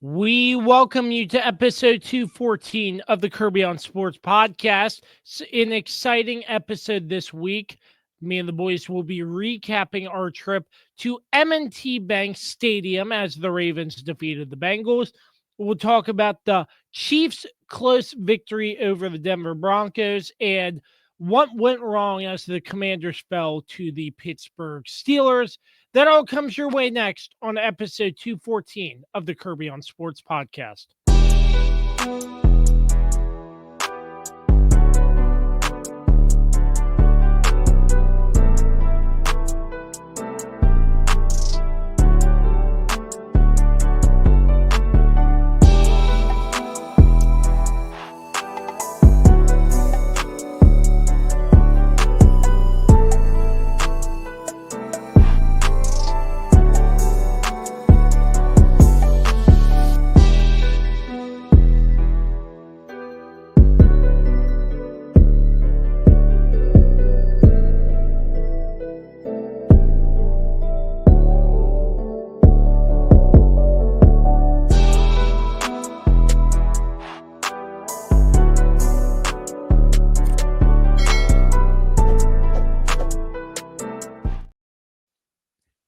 We welcome you to episode 214 of the Kirby on Sports podcast. It's an exciting episode this week. Me and the boys will be recapping our trip to M&T Bank Stadium as the Ravens defeated the Bengals. We'll talk about the Chiefs' close victory over the Denver Broncos and what went wrong as the Commanders fell to the Pittsburgh Steelers. That all comes your way next on episode 214 of the Kirby on Sports podcast.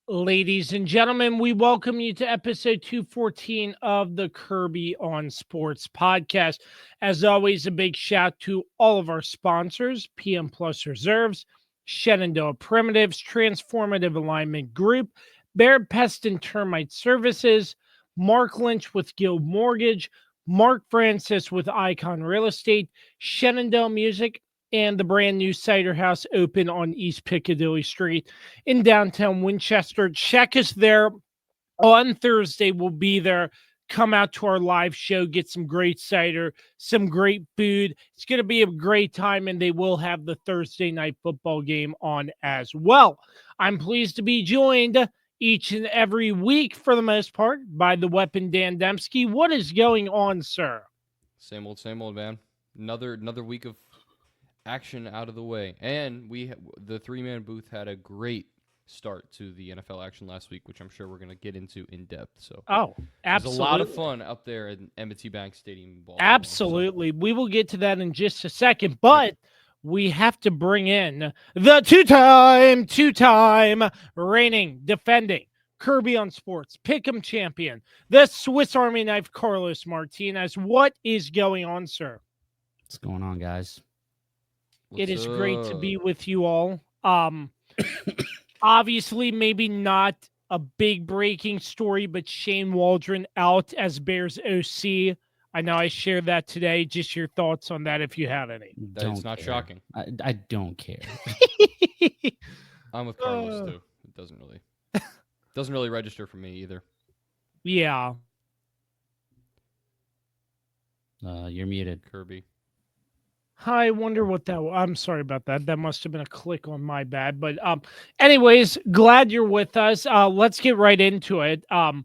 Ladies and gentlemen, we welcome you to episode 214 of the Kirby on Sports podcast. As always, a big shout to all of our sponsors, PM Plus Reserves, Shenandoah Primitives, Transformative Alignment Group, Barrett, Pest, and Termite Services, Mark Lynch with Guild Mortgage, Mark Francis with Icon Real Estate, Shenandoah Music, and the brand new Cider House open on East Piccadilly Street in downtown Winchester. Check us there on Thursday. We'll be there. Come out to our live show, get some great cider, some great food. It's going to be a great time, and they will have the Thursday night football game on as well. I'm pleased to be joined each and every week, for the most part, by the Weapon Dan Dembski. What is going on, sir? Same old, man. Another week of action out of the way, and the three-man booth had a great start to the NFL action last week, which I'm sure we're going to get into in depth. So, absolutely, it was a lot of fun up there at M&T Bank Stadium in Baltimore. Absolutely, we will get to that in just a second, but we have to bring in the two-time reigning, defending Kirby on Sports PickEm champion, the Swiss Army knife Carlos Martinez. What is going on, sir? What's going on, guys? It is great to be with you all. Obviously, maybe not a big breaking story, but Shane Waldron out as Bears OC. I know I shared that today. Just your thoughts on that, if you have any. That's not shocking. I don't care. I'm with Carlos too. It doesn't really register for me either. Yeah. You're muted, Kirby. I wonder what that was. I'm sorry about that. That must have been a click on my bad. But anyways, glad you're with us. Let's get right into it. It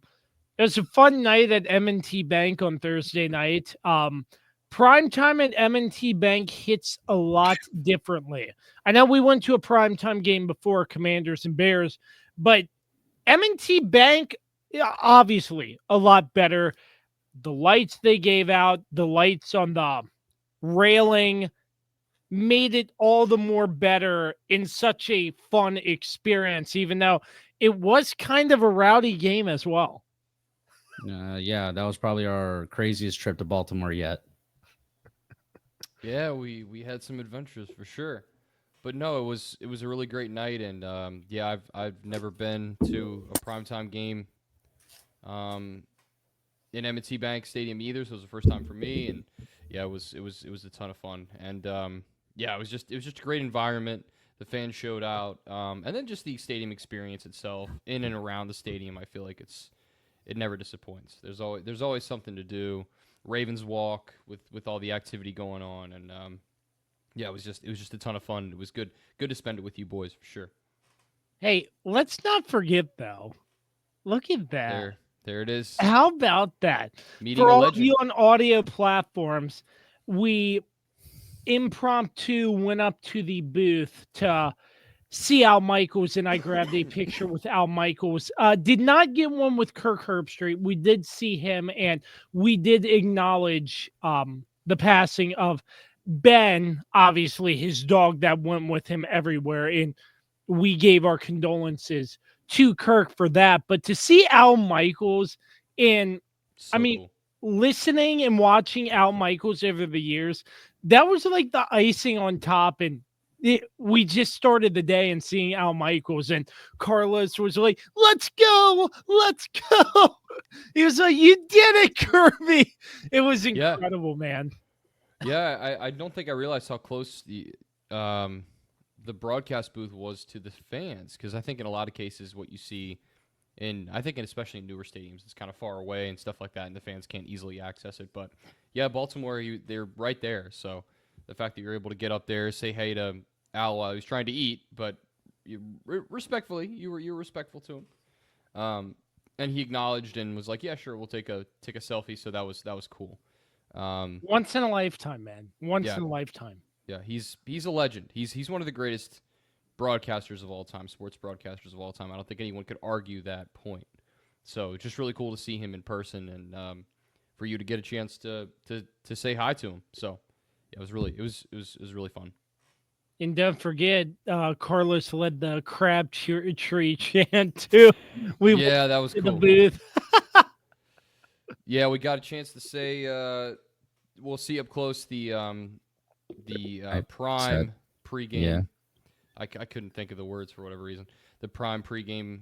was a fun night at M&T Bank on Thursday night. Prime time at M&T Bank hits a lot differently. I know we went to a primetime game before, Commanders and Bears, but M&T Bank, obviously, a lot better. The lights they gave out, the lights on the railing made it all the more better in such a fun experience, even though it was kind of a rowdy game as well. Yeah, that was probably our craziest trip to Baltimore yet. Yeah, we had some adventures for sure, but no, it was a really great night, and I've never been to a primetime game in M&T Bank Stadium either, so it was the first time for me, and yeah, it was a ton of fun, and it was just a great environment. The fans showed out, and then just the stadium experience itself, in and around the stadium. I feel like it never disappoints. There's always something to do. Ravens walk with all the activity going on, and it was just a ton of fun. It was good to spend it with you boys for sure. Hey, let's not forget though. Look at that. There it is. How about that? Meeting For a all legend. of you on audio platforms, we impromptu went up to the booth to see Al Michaels, and I grabbed a picture with Al Michaels. Did not get one with Kirk Herbstreit. We did see him, and we did acknowledge the passing of Ben, obviously his dog that went with him everywhere, and we gave our condolences to Kirk for that. But to see Al Michaels, and I So mean, cool. listening and watching Al Michaels over the years, that was like the icing on top. And we just started the day and seeing Al Michaels, and Carlos was like, "Let's go, let's go." He was like, "You did it, Kirby." It was Yeah. incredible, man. Yeah, I don't think I realized how close the broadcast booth was to the fans, because I think in a lot of cases what you see I think especially in newer stadiums, it's kind of far away and stuff like that, and the fans can't easily access it. But yeah, Baltimore, they're right there. So the fact that you're able to get up there, say hey to Al while he was trying to eat, but respectfully, you were respectful to him. And he acknowledged and was like, yeah, sure, we'll take a selfie. So that was cool. Once in a lifetime, man. Once Yeah. in a lifetime. Yeah, he's a legend. He's one of the greatest broadcasters of all time, sports broadcasters of all time. I don't think anyone could argue that point. So just really cool to see him in person, and for you to get a chance to say hi to him. So yeah, it was really fun. And don't forget, Carlos led the crab tree chant too. We went Yeah, that was to the cool. booth. Yeah, we got a chance to say we'll see up close the Prime pregame. Yeah. I couldn't think of the words for whatever reason. The Prime pregame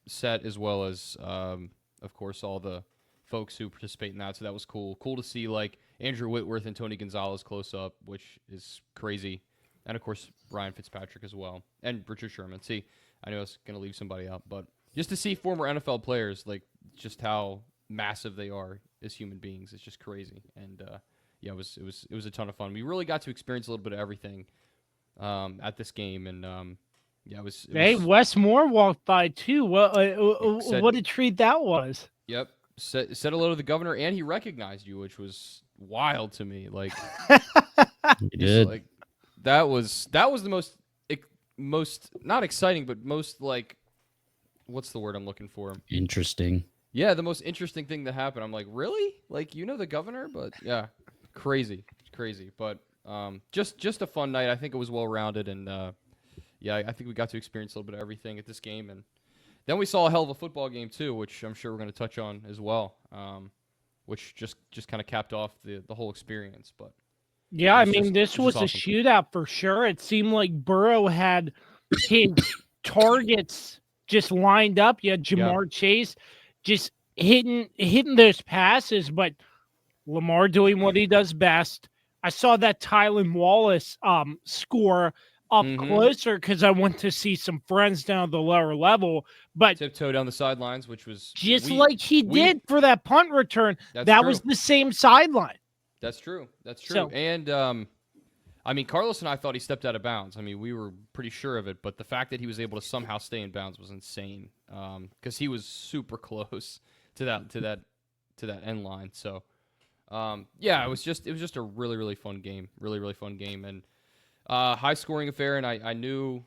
set, as well as of course all the folks who participate in that. So that was cool. Cool to see like Andrew Whitworth and Tony Gonzalez close up, which is crazy, and of course Ryan Fitzpatrick as well, and Richard Sherman. See, I knew I was gonna leave somebody out, but just to see former NFL players, like just how massive they are as human beings, it's just crazy. And yeah, it was a ton of fun. We really got to experience a little bit of everything at this game, and yeah, it was. Hey, Wes Moore walked by too. What a treat that was. Yep, said hello to the governor, and he recognized you, which was wild to me. Like, You did. like that was the most not exciting, but most like, what's the word I'm looking for? Interesting. Yeah, the most interesting thing that happened. I'm like, really? Like, you know the governor? But yeah, crazy. But just a fun night. I think it was well rounded, and yeah, I think we got to experience a little bit of everything at this game, and then we saw a hell of a football game too, which I'm sure we're going to touch on as well. Which just kind of capped off the whole experience. But Yeah, I mean, just this was a awesome. shootout for sure. It seemed like Burrow had his targets just lined up. You had Jamar Chase just hitting those passes, but Lamar doing what he does best. I saw that Tylan Wallace score up closer because I went to see some friends down at the lower level, but tiptoe down the sidelines, which was just like he did for that punt return, that was the same sideline. That's true. So- And I mean, Carlos and I thought he stepped out of bounds. I mean, we were pretty sure of it, but the fact that he was able to somehow stay in bounds was insane. Because he was super close to that end line. So, yeah, it was just a really fun game, really fun game, and high scoring affair. And I knew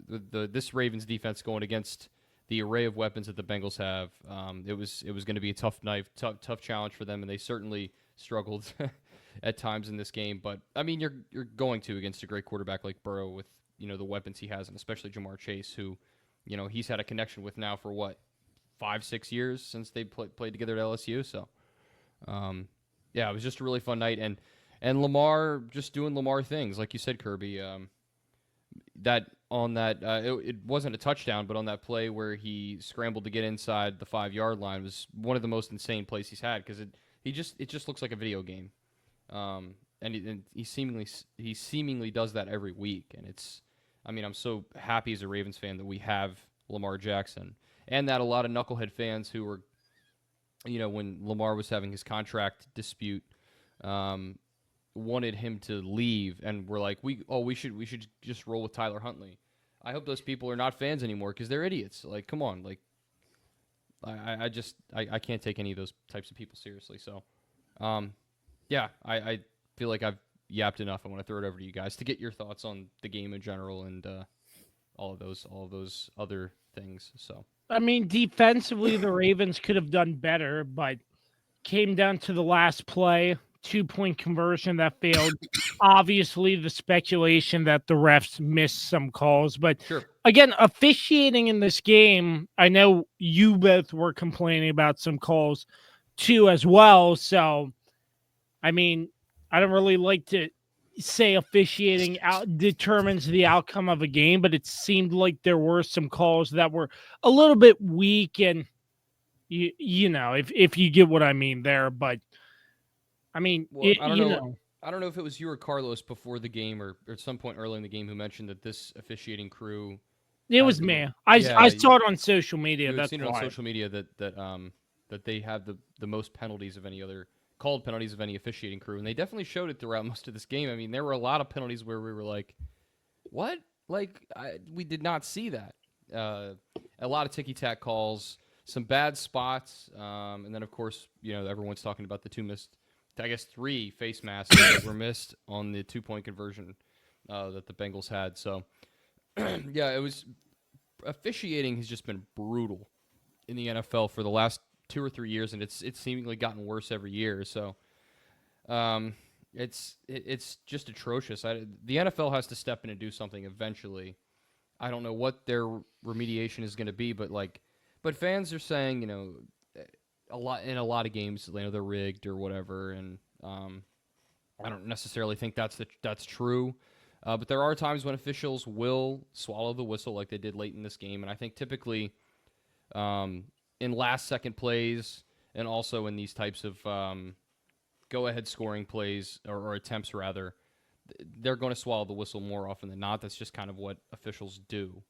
this Ravens defense going against the array of weapons that the Bengals have, it was going to be a tough challenge for them, and they certainly struggled at times in this game. But I mean, you're going to against a great quarterback like Burrow with the weapons he has, and especially Jamar Chase, who he's had a connection with now for what 5-6 years since they played together at LSU. So yeah, it was just a really fun night, and Lamar just doing Lamar things, like you said, Kirby. It wasn't a touchdown, but on that play where he scrambled to get inside the 5-yard line was one of the most insane plays he's had, because it just looks like a video game. And he seemingly does that every week, and I'm so happy as a Ravens fan that we have Lamar Jackson, and that a lot of knucklehead fans who were, when Lamar was having his contract dispute, wanted him to leave, and were like, we should just roll with Tyler Huntley. I hope those people are not fans anymore, because they're idiots. Like, come on, like, I can't take any of those types of people seriously. So, yeah, I feel like I've yapped enough. I want to throw it over to you guys to get your thoughts on the game in general, and all of those other things. So I mean, defensively, the Ravens could have done better, but came down to the last play, 2-point conversion that failed. Obviously, the speculation that the refs missed some calls, but sure. again, officiating in this game, I know you both were complaining about some calls too as well. So, I mean, I don't really like to say officiating out determines the outcome of a game, but it seemed like there were some calls that were a little bit weak, and you know, if you get what I mean there. But I mean, Well, I don't you know. know, I don't know if it was you or Carlos before the game, or at some point early in the game, who mentioned that this officiating crew it had was the me. yeah, I saw it on social media. you had That's seen it on why. social media that they have the most penalties of any other called penalties of any officiating crew, and they definitely showed it throughout most of this game. I mean, there were a lot of penalties where we were like, "What? Like, we did not see that." A lot of ticky-tack calls, some bad spots, and then of course, everyone's talking about the three face masks that were missed on the 2-point conversion that the Bengals had. So, yeah, it was officiating has just been brutal in the NFL for the last 2 or 3 years, and it's seemingly gotten worse every year. So, it's just atrocious. The NFL has to step in and do something eventually. I don't know what their remediation is going to be, but fans are saying, a lot of games, they're rigged or whatever, and I don't necessarily think that's true. But there are times when officials will swallow the whistle, like they did late in this game, and I think typically in last-second plays and also in these types of go-ahead scoring plays or attempts rather, they're going to swallow the whistle more often than not. That's just kind of what officials do.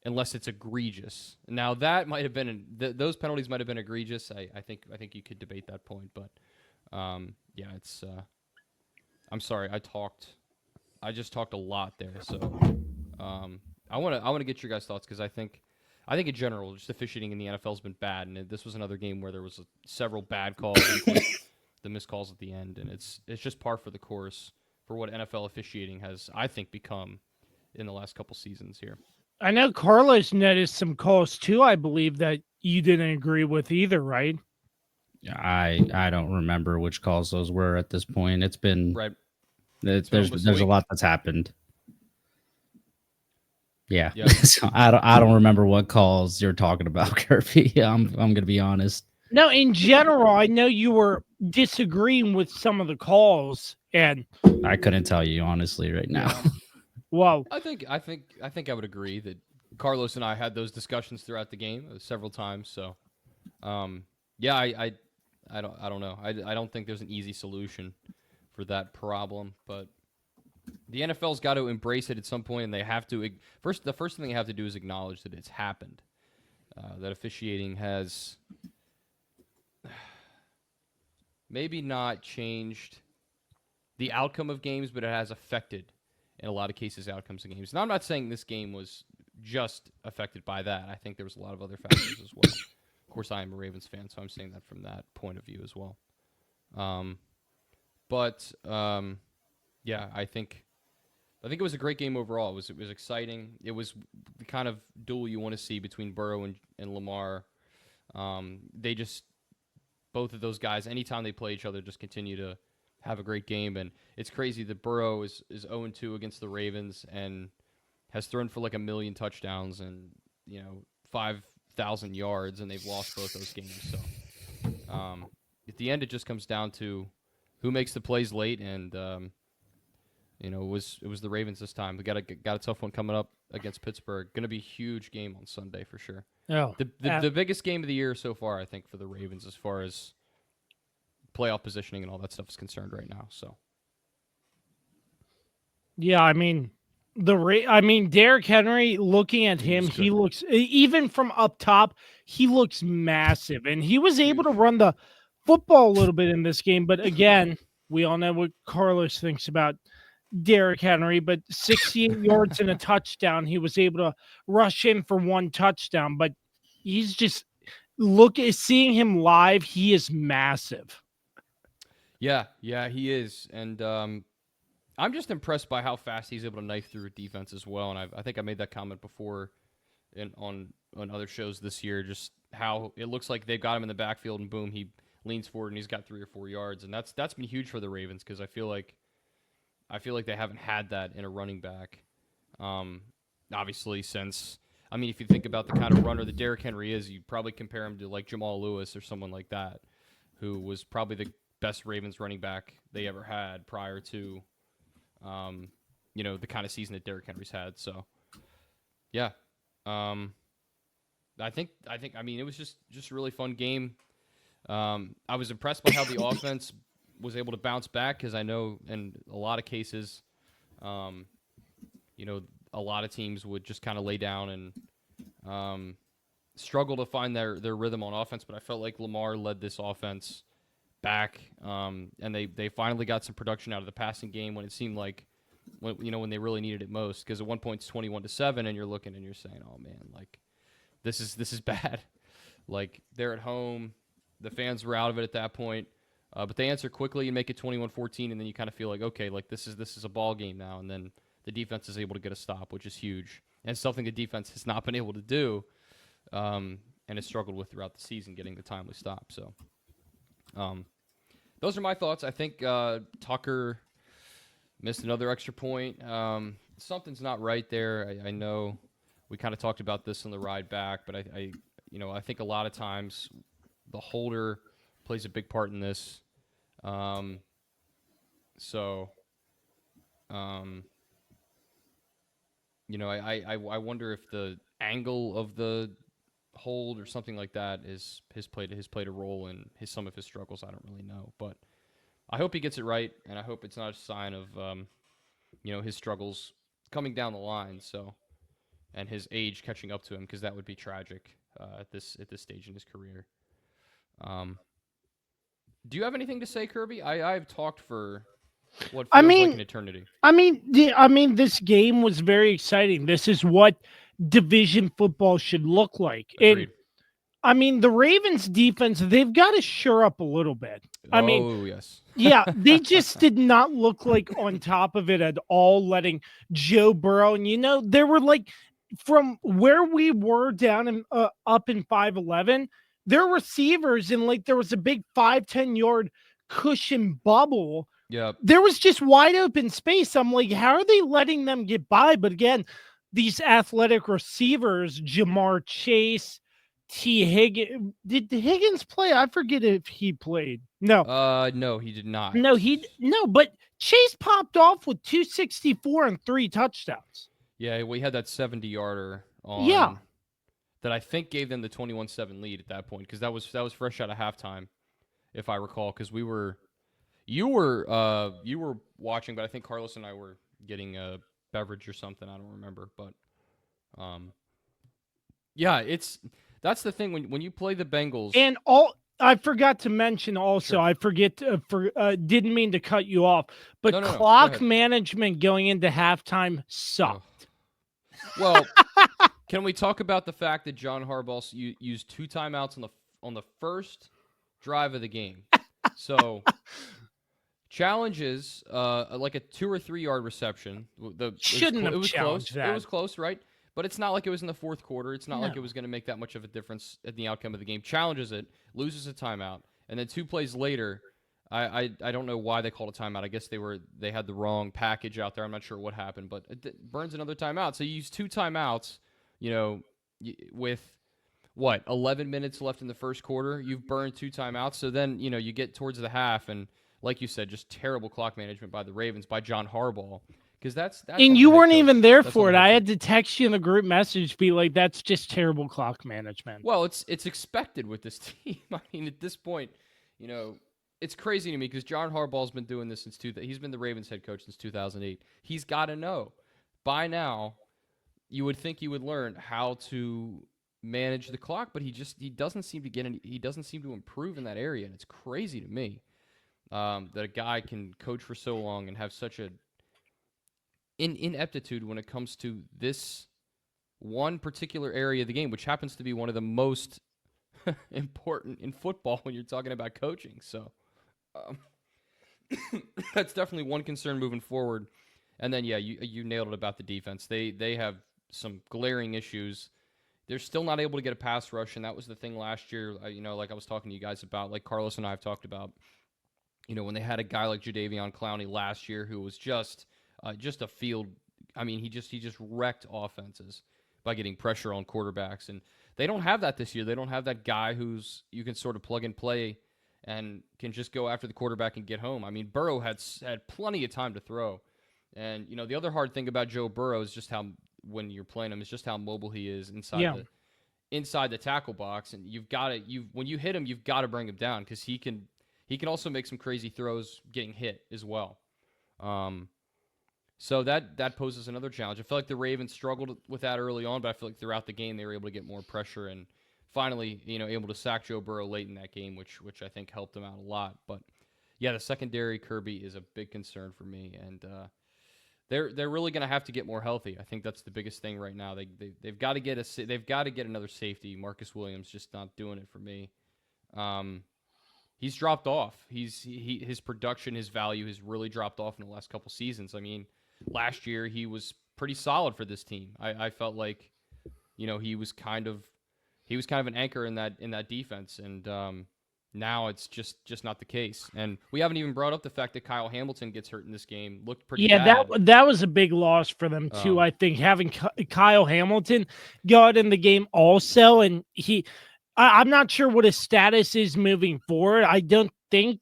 Unless it's egregious. Now that might have been those penalties might have been egregious. I think you could debate that point, but yeah, it's. I'm sorry, I just talked a lot there. So I want to get your guys' thoughts because I think in general, just officiating in the NFL has been bad, and this was another game where there was several bad calls, including the missed calls at the end, and it's just par for the course for what NFL officiating has, I think, become in the last couple seasons here. I know Carlos noticed some calls too, I believe, that you didn't agree with either, right? I don't remember which calls those were at this point. It's been Right. there's almost a a week. lot that's happened. Yeah. Yep. So I don't remember what calls you're talking about, Kirby. I'm gonna be honest. No, in general, I know you were disagreeing with some of the calls, and I couldn't tell you honestly right now. Yeah. well, I think I would agree that Carlos and I had those discussions throughout the game several times. So, yeah, I don't know. I don't think there's an easy solution for that problem, but the NFL's got to embrace it at some point, and they have to the first thing they have to do is acknowledge that it's happened. That officiating has maybe not changed the outcome of games, but it has affected, in a lot of cases, outcomes of games. Now, I'm not saying this game was just affected by that. I think there was a lot of other factors as well. Of course, I am a Ravens fan, so I'm saying that from that point of view as well. Yeah, I think it was a great game overall. It was exciting. It was the kind of duel you want to see between Burrow and Lamar. Both of those guys, anytime they play each other, just continue to have a great game. And it's crazy that Burrow is 0-2 against the Ravens and has thrown for like 1 million touchdowns and 5,000 yards, and they've lost both those games. So at the end, it just comes down to who makes the plays late, and it was the Ravens this time. We got a tough one coming up against Pittsburgh. Going to be a huge game on Sunday for sure. oh, The biggest game of the year so far, I think, for the Ravens as far as playoff positioning and all that stuff is concerned right now. So, yeah, I mean, Derrick Henry. Looking at him, he looks, even from up top, he looks massive, and he was able to run the football a little bit in this game. But again, we all know what Carlos thinks about Derrick Henry, but 68 yards and a touchdown. He was able to rush in for 1 touchdown, but he's just seeing him live. He is massive. yeah, he is, and I'm just impressed by how fast he's able to knife through defense as well. And I think I made that comment before on other shows this year, just how it looks like they've got him in the backfield and boom, he leans forward and he's got 3 or 4 yards. And that's been huge for the Ravens because I feel like they haven't had that in a running back. Obviously since, I mean, if you think about the kind of runner that Derrick Henry is, you probably compare him to like Jamal Lewis or someone like that, who was probably the best Ravens running back they ever had prior to, the kind of season that Derrick Henry's had. So, yeah, I think it was just a really fun game. I was impressed by how the offense was able to bounce back because I know in a lot of cases, a lot of teams would just kind of lay down and struggle to find their rhythm on offense. But I felt like Lamar led this offense back, and they finally got some production out of the passing game when it seemed like when they really needed it most. Because at one point it's 21-7, and you're looking and you're saying, "Oh man, like this is bad." Like they're at home, the fans were out of it at that point, but they answer quickly and make it 21-14, and then you kind of feel like, okay, like this is a ball game now, and then the defense is able to get a stop, which is huge, and something the defense has not been able to do, and has struggled with throughout the season, getting the timely stop. So, those are my thoughts. I think Tucker missed another extra point. Something's not right there. I know we kind of talked about this on the ride back, but I think a lot of times the holder plays a big part in this. I wonder if the angle of the hold or something like that has played a role in some of his struggles. I don't really know, but I hope he gets it right, and I hope it's not a sign of his struggles coming down the line. So, and his age catching up to him, because that would be tragic at this stage in his career. Do you have anything to say, Kirby? I've talked for what feels like an eternity. This game was very exciting. This is what division football should look like. Agreed. And the Ravens defense, they've got to shore up a little bit. Yes. Yeah, they just did not look like on top of it at all, letting Joe Burrow. And, there were from where we were down in up in 5-11, their receivers, and there was a big 5-10 yard cushion bubble. Yeah. There was just wide open space. I'm like, how are they letting them get by? But again, these athletic receivers, Jamar Chase, T. Higgins. Did Higgins play? I forget if he played. No. No, he did not. No, but Chase popped off with 264 and 3 touchdowns. Yeah, we had that 70-yarder on. Yeah. That I think gave them the 21-7 lead at that point, because that was fresh out of halftime, if I recall. Because you were watching, but I think Carlos and I were getting a beverage or something. I don't remember, but yeah, that's the thing when you play the Bengals. And I forgot to mention also. Sure. Didn't mean to cut you off, but no, clock management going into halftime sucked. Well. Can we talk about the fact that John Harbaugh used 2 timeouts on the first drive of the game? So, challenges like a 2 or 3 yard reception. It was close. That. It was close, right? But it's not like it was in the fourth quarter. It's not like it was going to make that much of a difference in the outcome of the game. Challenges it, loses a timeout, and then 2 plays later, I don't know why they called a timeout. I guess they had the wrong package out there. I'm not sure what happened, but it burns another timeout. So you use 2 timeouts. With 11 minutes left in the first quarter, you've burned 2 timeouts. So then, you get towards the half, and like you said, just terrible clock management by the Ravens, by John Harbaugh. Because that's and you weren't even there for it. I had to text you in the group message, be like, "That's just terrible clock management." Well, it's expected with this team. I mean, at this point, it's crazy to me because John Harbaugh's been doing this since he's been the Ravens head coach since 2008. He's got to know by now. You would think you would learn how to manage the clock, but he doesn't seem to get he doesn't seem to improve in that area, and it's crazy to me that a guy can coach for so long and have such a ineptitude when it comes to this one particular area of the game, which happens to be one of the most important in football when you're talking about coaching. So, That's definitely one concern moving forward. And then, yeah, you nailed it about the defense. They have some glaring issues. They're still not able to get a pass rush, and that was the thing last year. Like I was talking to you guys about, like Carlos and I have talked about. When they had a guy like Jadeveon Clowney last year who was just a field. I mean, he just wrecked offenses by getting pressure on quarterbacks, and they don't have that this year. They don't have that guy who's you can sort of plug and play and can just go after the quarterback and get home. I mean, Burrow had plenty of time to throw, and the other hard thing about Joe Burrow is just how when you're playing him is just how mobile he is inside the tackle box, and when you hit him, you've got to bring him down because he can also make some crazy throws getting hit as well. So that poses another challenge. I feel like the Ravens struggled with that early on, but I feel like throughout the game they were able to get more pressure and finally, able to sack Joe Burrow late in that game, which I think helped him out a lot. But yeah, the secondary, Kirby, is a big concern for me, and they're really going to have to get more healthy. I think that's the biggest thing right now. They've got to get another safety. Marcus Williams just not doing it for me. He's dropped off. His production, his value has really dropped off in the last couple seasons. I mean, last year he was pretty solid for this team. I felt like, he was kind of an anchor in that defense, and now it's just not the case. And we haven't even brought up the fact that Kyle Hamilton gets hurt in this game. Looked pretty bad. That was a big loss for them too. I think having Kyle Hamilton got in the game also, and I'm not sure what his status is moving forward. I don't think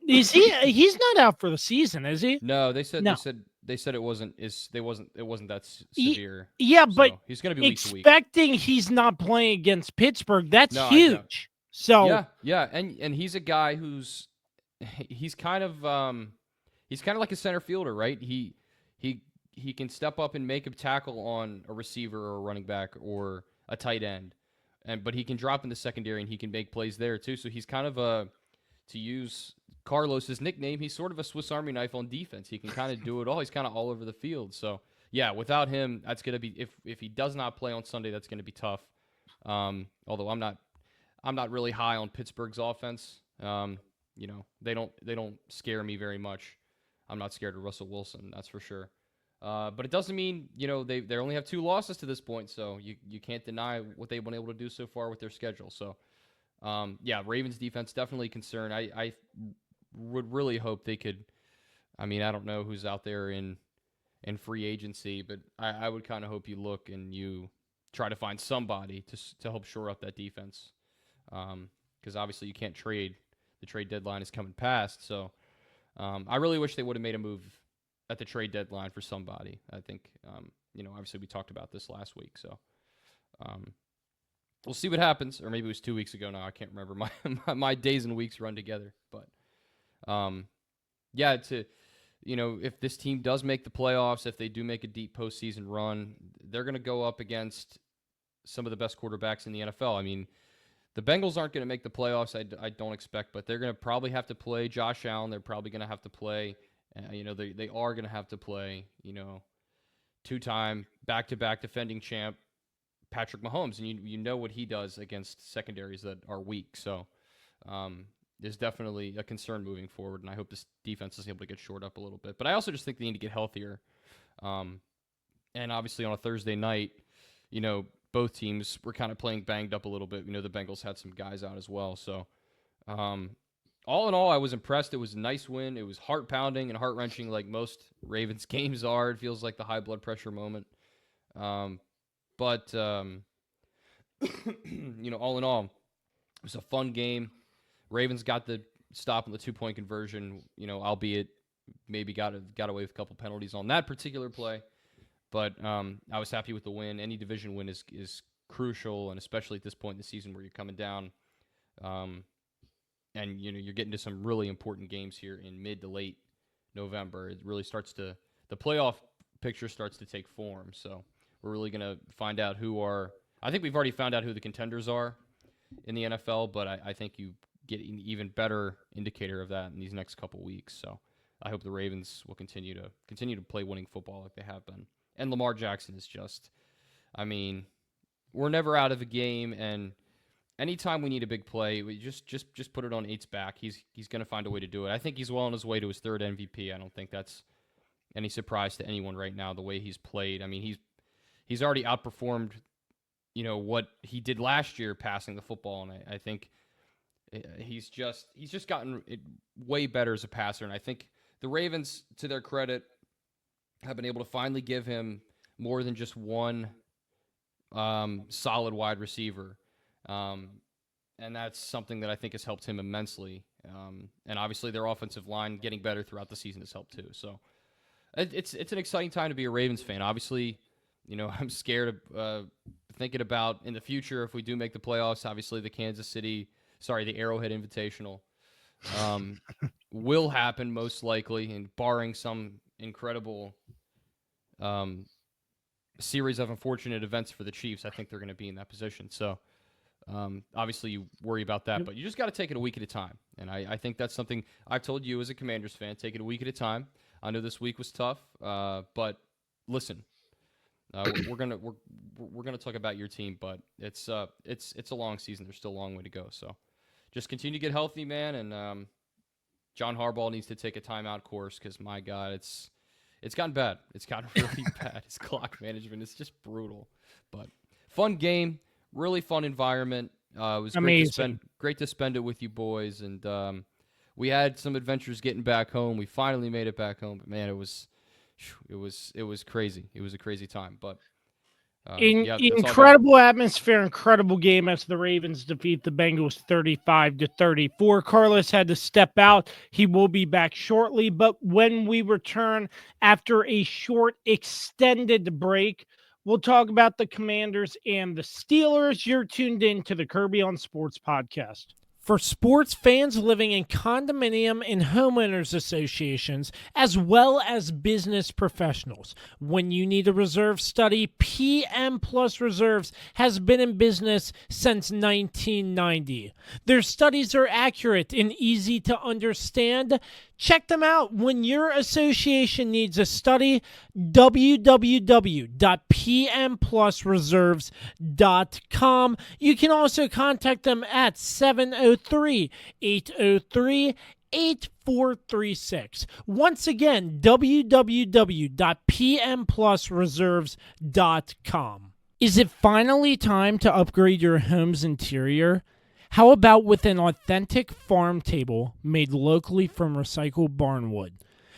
he's not out for the season, is he? No, they said it wasn't that severe. Yeah, so but he's going to be week to week. Expecting he's not playing against Pittsburgh, that's huge. So yeah, and he's a guy he's kind of like a center fielder, right? He can step up and make a tackle on a receiver or a running back or a tight end. But he can drop in the secondary and he can make plays there too. So he's kind of to use Carlos's nickname, he's sort of a Swiss Army knife on defense. He can kind of do it all. He's kind of all over the field. So yeah, without him, that's gonna be if he does not play on Sunday, that's gonna be tough. Although I'm not really high on Pittsburgh's offense. They don't scare me very much. I'm not scared of Russell Wilson, that's for sure. But it doesn't mean, they only have 2 losses to this point, so you can't deny what they've been able to do so far with their schedule. So, Ravens defense definitely a concern. I would really hope they could. I mean, I don't know who's out there in free agency, but I would kind of hope you look and you try to find somebody to help shore up that defense, because obviously you can't trade. The trade deadline is coming past, so I really wish they would have made a move at the trade deadline for somebody. I think, obviously we talked about this last week, so we'll see what happens. Or maybe it was 2 weeks ago now. I can't remember. My days and weeks run together. But, if this team does make the playoffs, if they do make a deep postseason run, they're going to go up against some of the best quarterbacks in the NFL. I mean, the Bengals aren't going to make the playoffs, I don't expect, but they're going to probably have to play Josh Allen. They're probably going to have to play they are going to have to play, 2-time back-to-back defending champ Patrick Mahomes, and you know what he does against secondaries that are weak. So there's definitely a concern moving forward, and I hope this defense is able to get shored up a little bit. But I also just think they need to get healthier. And obviously on a Thursday night, both teams were kind of playing banged up a little bit. The Bengals had some guys out as well. So all in all, I was impressed. It was a nice win. It was heart-pounding and heart-wrenching like most Ravens games are. It feels like the high blood pressure moment. But all in all, it was a fun game. Ravens got the stop on the 2-point conversion, albeit maybe got away with a couple penalties on that particular play. But I was happy with the win. Any division win is crucial, and especially at this point in the season where you're coming down. And you're getting to some really important games here in mid to late November. It really the playoff picture starts to take form. So we're really going to find out I think we've already found out who the contenders are in the NFL, but I think you get an even better indicator of that in these next couple weeks. So I hope the Ravens will continue to play winning football like they have been. And Lamar Jackson is we're never out of a game, and anytime we need a big play, we just put it on 8's back. He's going to find a way to do it. I think he's well on his way to his 3rd MVP. I don't think that's any surprise to anyone right now, the way he's played. I mean, he's already outperformed, what he did last year passing the football, and I think he's just gotten way better as a passer. And I think the Ravens, to their credit, have been able to finally give him more than just one solid wide receiver. And that's something that I think has helped him immensely. And obviously their offensive line getting better throughout the season has helped too. So it's an exciting time to be a Ravens fan. Obviously, I'm scared of thinking about in the future if we do make the playoffs. Obviously the Arrowhead Invitational will happen most likely, and barring some incredible series of unfortunate events for the Chiefs, I think they're going to be in that position. So obviously you worry about that, but you just got to take it a week at a time. And I think that's something I've told you as a Commanders fan, take it a week at a time. I know this week was tough, but listen, we're gonna talk about your team, but it's a long season. There's still a long way to go. So just continue to get healthy, man. And John Harbaugh needs to take a timeout course because my God, it's gotten bad. It's gotten really bad. His clock management is just brutal. But fun game, really fun environment. It was great to spend it with you boys, and we had some adventures getting back home. We finally made it back home, but man, it was crazy. It was a crazy time, but incredible atmosphere, incredible game as the Ravens defeat the Bengals 35-34. Carlos had to step out. He will be back shortly, but when we return after a short extended break, we'll talk about the Commanders and the Steelers. You're tuned in to the Kirby on Sports podcast. For sports fans living in condominium and homeowners associations, as well as business professionals, when you need a reserve study, PM Plus Reserves has been in business since 1990. Their studies are accurate and easy to understand. Check them out when your association needs a study. www.pmplusreserves.com. You can also contact them at 703-803-8436. Once again, www.pmplusreserves.com. Is it finally time to upgrade your home's interior? How about with an authentic farm table made locally from recycled barnwood?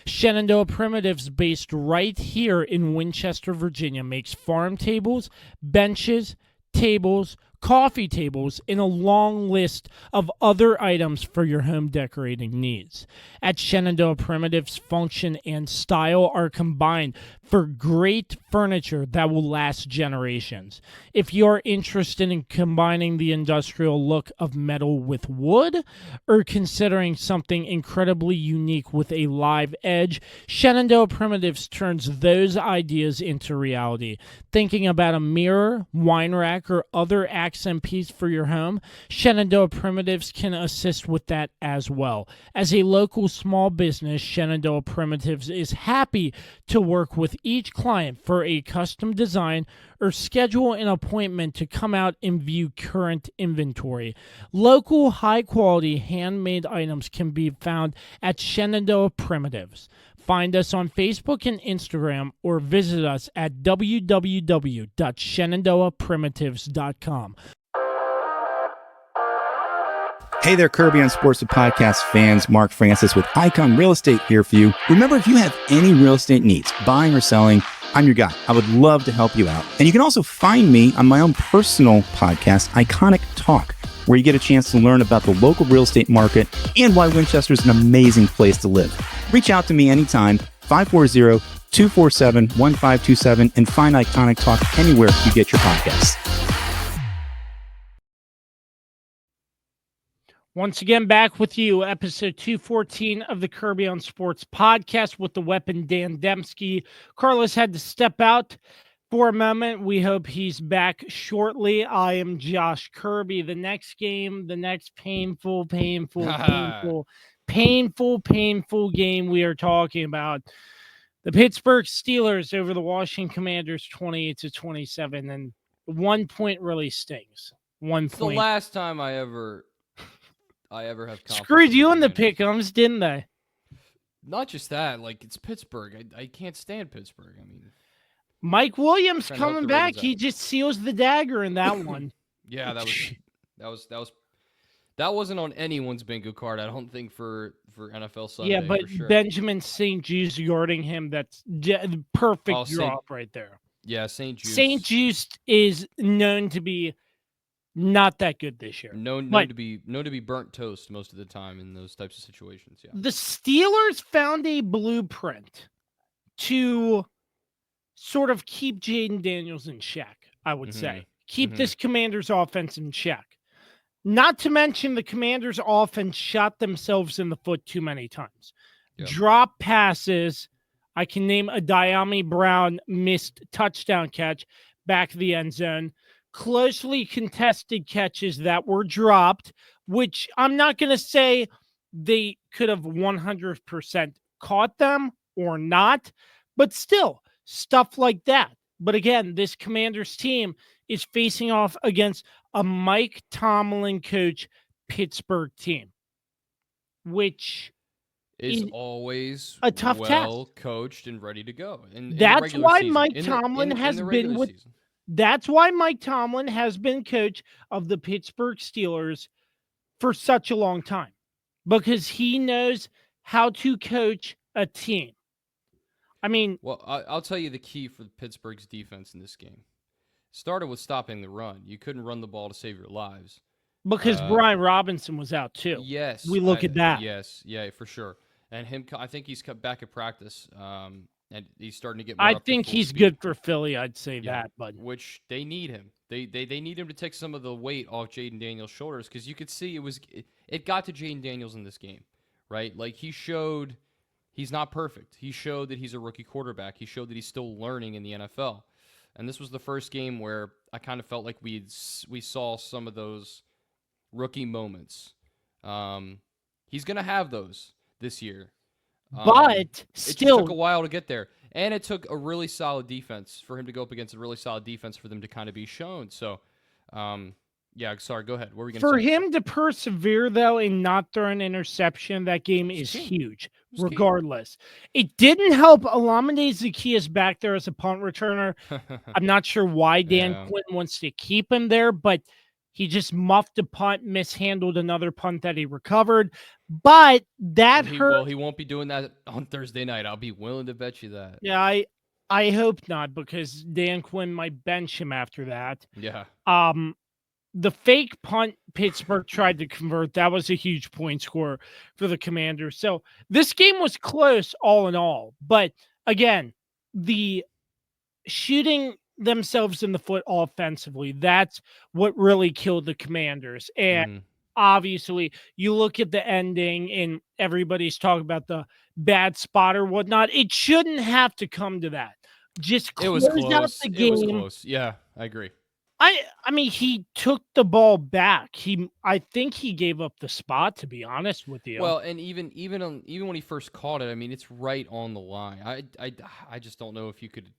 Shenandoah Primitives, based right here in Winchester, Virginia, makes farm tables, benches, tables, coffee tables, and a long list of other items for your home decorating needs. At Shenandoah Primitives, function and style are combined for great furniture that will last generations. If you're interested in combining the industrial look of metal with wood, or considering something incredibly unique with a live edge, Shenandoah Primitives turns those ideas into reality. Thinking about a mirror, wine rack, or other accent piece for your home, Shenandoah Primitives can assist with that as well. As a local small business, Shenandoah Primitives is happy to work with each client for a custom design or schedule an appointment to come out and view current inventory. Local, high-quality, handmade items can be found at Shenandoah Primitives. Find us on Facebook and Instagram or visit us at www.shenandoahprimitives.com. Hey there, Kirby on Sports Podcast fans. Mark Francis with Icon Real Estate here for you. Remember, if you have any real estate needs, buying or selling, I'm your guy. I would love to help you out. And you can also find me on my own personal podcast, Iconic Talk, where you get a chance to learn about the local real estate market and why Winchester is an amazing place to live. Reach out to me anytime, 540-247-1527, and find Iconic Talk anywhere you get your podcasts. Once again, back with you, episode 214 of the Kirby on Sports podcast with the weapon Dan Dembski. Carlos had to step out for a moment. We hope he's back shortly. I am Josh Kirby. The next game, the next painful game we are talking about. The Pittsburgh Steelers over the Washington Commanders 28-27, and 1 point really stings. 1 It's the point. last time I ever have confidence. Screwed you in the Commanders. pick'ems, didn't they? Not just that, like it's Pittsburgh. I can't stand Pittsburgh. I mean, Mike Williams Trying to help coming the Ravens back. He out. just seals the dagger in that one. yeah, that wasn't on anyone's bingo card. I don't think for NFL Sunday. Yeah, but for sure. Benjamin St. Juice yarding him. That's the perfect Oh, drop right there. Yeah, St. Juice. St. Juice is known to be not that good this year. known but to be burnt toast most of the time in those types of situations. Yeah. the Steelers found a blueprint to sort of keep Jaden Daniels in check, I would say. Keep this Commanders offense in check. Not to mention the Commanders offense shot themselves in the foot too many times. Yep. Drop passes. I can name a Diami Brown missed touchdown catch back of the end zone. Closely contested catches that were dropped, which I'm not going to say they could have 100% caught them or not, but still, stuff like that. But again, this Commanders team is facing off against a Mike Tomlin coach Pittsburgh team, which is always a tough well task. Coached and ready to go. In That's the regular why season. Mike In Tomlin the has been regular with. season. That's why Mike Tomlin has been coach of the Pittsburgh Steelers for such a long time, because he knows how to coach a team. I mean, Well, I'll tell you the key for Pittsburgh's defense in this game. Started with stopping the run. You couldn't run the ball to save your lives. because Brian Robinson was out too. Yes. We look at that. Yes. Yeah, for sure. And I think he's cut back at practice, and he's starting to get more I up to think full he's speed, good for Philly. I'd say Yeah, that, but which they need him. They need him to take some of the weight off Jaden Daniels' shoulders, because you could see it got to Jaden Daniels in this game, right? Like he showed he's not perfect. He showed that he's a rookie quarterback. He showed that he's still learning in the NFL. And this was the first game where I kind of felt like we saw some of those rookie moments. He's going to have those this year. but It just still, took a while to get there. And it took a really solid defense for him to go up against a really solid defense for them to kind of be shown. So, yeah, sorry, go ahead. What were we going to say? for him to persevere, though, and not throw an interception, that game is key. huge, was key. regardless. It didn't help Olamide Zaccheaus back there as a punt returner. I'm not sure why Dan Yeah. Quinn wants to keep him there, but he just muffed a punt, mishandled another punt that he recovered. But that hurt. Well, he won't be doing that on Thursday night. I'll be willing to bet you that. Yeah, I hope not, because Dan Quinn might bench him after that. Yeah. The fake punt Pittsburgh tried to convert, that was a huge point score for the Commanders. So this game was close all in all. But again, the shooting themselves in the foot offensively, that's what really killed the Commanders. And obviously, you look at the ending and everybody's talking about the bad spot or whatnot. It shouldn't have to come to that. Just It was close out close. the It game. was close. Yeah, I agree. I mean, he took the ball back. I think he gave up the spot, to be honest with you. Well, and even when he first caught it, I mean, it's right on the line. I just don't know if you could.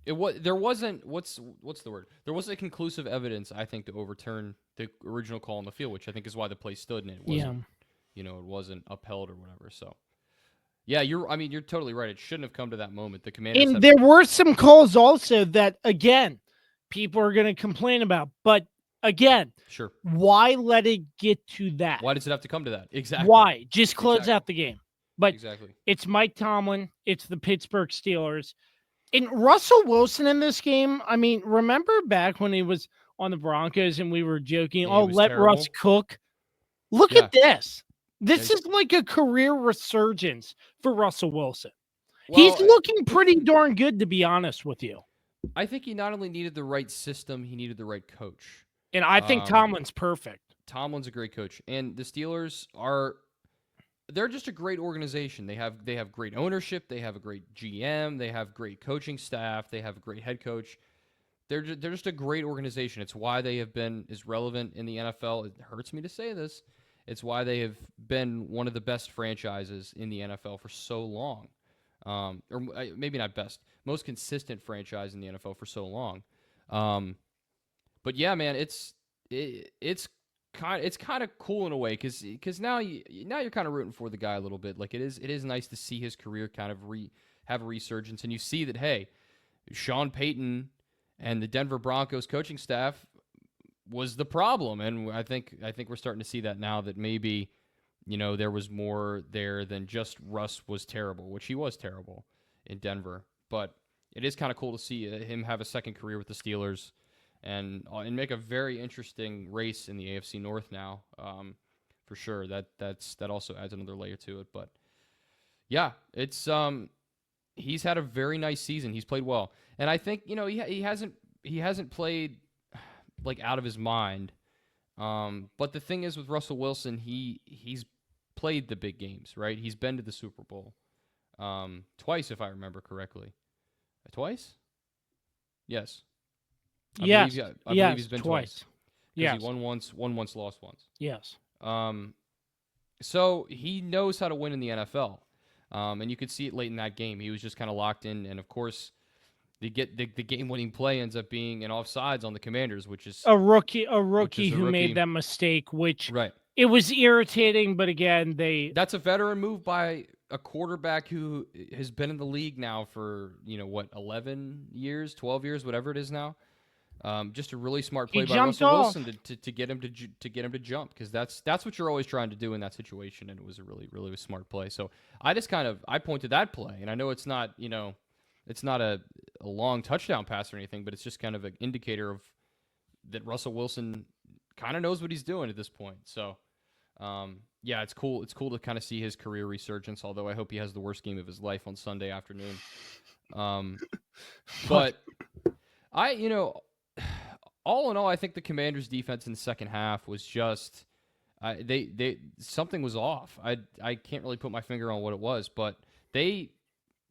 There wasn't what's the word? There wasn't conclusive evidence, I think, to overturn the original call on the field, which I think is why the play stood and it wasn't, it wasn't upheld or whatever. So, yeah, you're totally right. It shouldn't have come to that moment. The Commanders and there were some calls also that, again, people are going to complain about. But again, sure. Why let it get to that? Why does it have to come to that? Exactly. Why? Just close out the game. But exactly. It's Mike Tomlin. It's the Pittsburgh Steelers. And Russell Wilson in this game, I mean, remember back when he was on the Broncos and we were joking, let terrible. Russ cook? Look at this. This is like a career resurgence for Russell Wilson. Well, he's looking pretty darn good, to be honest with you. I think he not only needed the right system, he needed the right coach. And I think Tomlin's perfect. Tomlin's a great coach. And the Steelers they're just a great organization. They have great ownership, they have a great GM, they have great coaching staff, they have a great head coach. They're just a great organization. It's why they have been as relevant in the NFL. It hurts me to say this. It's why they have been one of the best franchises in the NFL for so long. Or maybe not best, most consistent franchise in the NFL for so long. But yeah, man, it's kind of cool in a way because now you're kind of rooting for the guy a little bit. Like it is nice to see his career kind of have a resurgence, and you see that, hey, Sean Payton and the Denver Broncos coaching staff was the problem, and I think we're starting to see that now, that maybe, there was more there than just Russ was terrible, which he was terrible in Denver. But it is kind of cool to see him have a second career with the Steelers and make a very interesting race in the AFC North now, for sure. That also adds another layer to it. But yeah, it's he's had a very nice season. He's played well, and I think he hasn't played like out of his mind. But the thing is with Russell Wilson, he's played the big games, right? He's been to the Super Bowl twice, if I remember correctly. Twice? Yes. I believe he's been twice. Yes. He won once, lost once. Yes. So he knows how to win in the NFL. And you could see it late in that game. He was just kind of locked in, and of course, the game-winning play ends up being an offsides on the Commanders, which is a rookie who made that mistake, which right. It was irritating, but again, that's a veteran move by a quarterback who has been in the league now for 11 years, 12 years, whatever it is now. Just a really smart play by Russell Wilson to get him to jump, because that's what you're always trying to do in that situation, and it was a really, really smart play. So I pointed that play, and I know it's not it's not a long touchdown pass or anything, but it's just kind of an indicator of that Russell Wilson kind of knows what he's doing at this point. So yeah, it's cool. It's cool to kind of see his career resurgence. Although I hope he has the worst game of his life on Sunday afternoon. But all in all, I think the Commanders' defense in the second half was just they something was off. I can't really put my finger on what it was, but they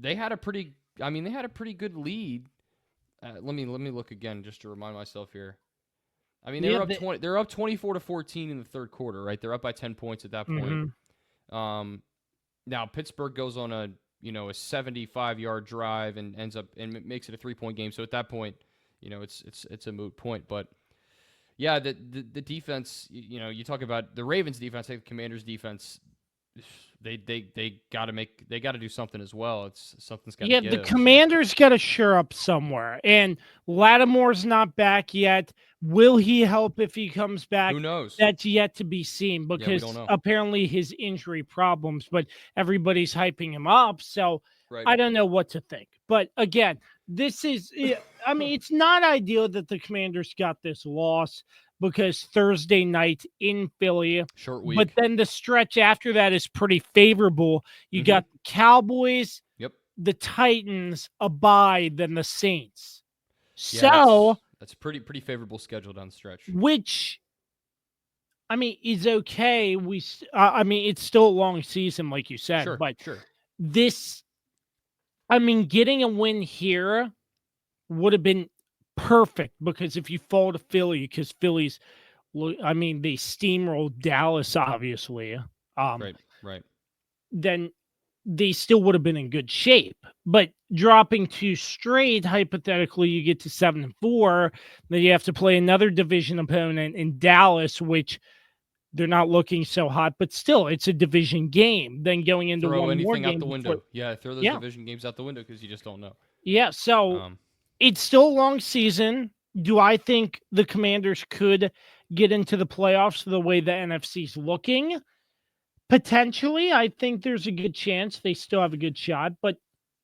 had a pretty good lead. Let me look again just to remind myself here. I mean, they're up 24-14 in the third quarter, right? They're up by 10 points at that point. Mm-hmm. Now Pittsburgh goes on a 75-yard drive and ends up and makes it a 3-point game. So at that point, it's a moot point. But yeah, the defense, you talk about the Ravens defense, I think the Commanders defense, they got to do something as well. Something's got to give. The Commanders got to shore up somewhere, and Lattimore's not back yet. Will he help if he comes back? Who knows? That's yet to be seen, because apparently his injury problems, but everybody's hyping him up. So right. I don't know what to think. But again, this is, it's not ideal that the Commanders got this loss, because Thursday night in Philly, short week. But then the stretch after that is pretty favorable. You got the Cowboys, the Titans, a bye, then the Saints. Yeah, so that's a pretty favorable schedule down the stretch. Which, is okay. It's still a long season, like you said. Sure, but sure. This, getting a win here would have been perfect, because if you fall to Philly, because Philly's, they steamrolled Dallas, obviously. Right. Then they still would have been in good shape. But dropping 2 straight, hypothetically, you get to 7-4. Then you have to play another division opponent in Dallas, which they're not looking so hot, but still, it's a division game. Then going into throw one anything more game out the window. Throw those division games out the window, because you just don't know. Yeah, so it's still a long season. Do I think the Commanders could get into the playoffs the way the NFC's looking? Potentially. I think there's a good chance they still have a good shot, but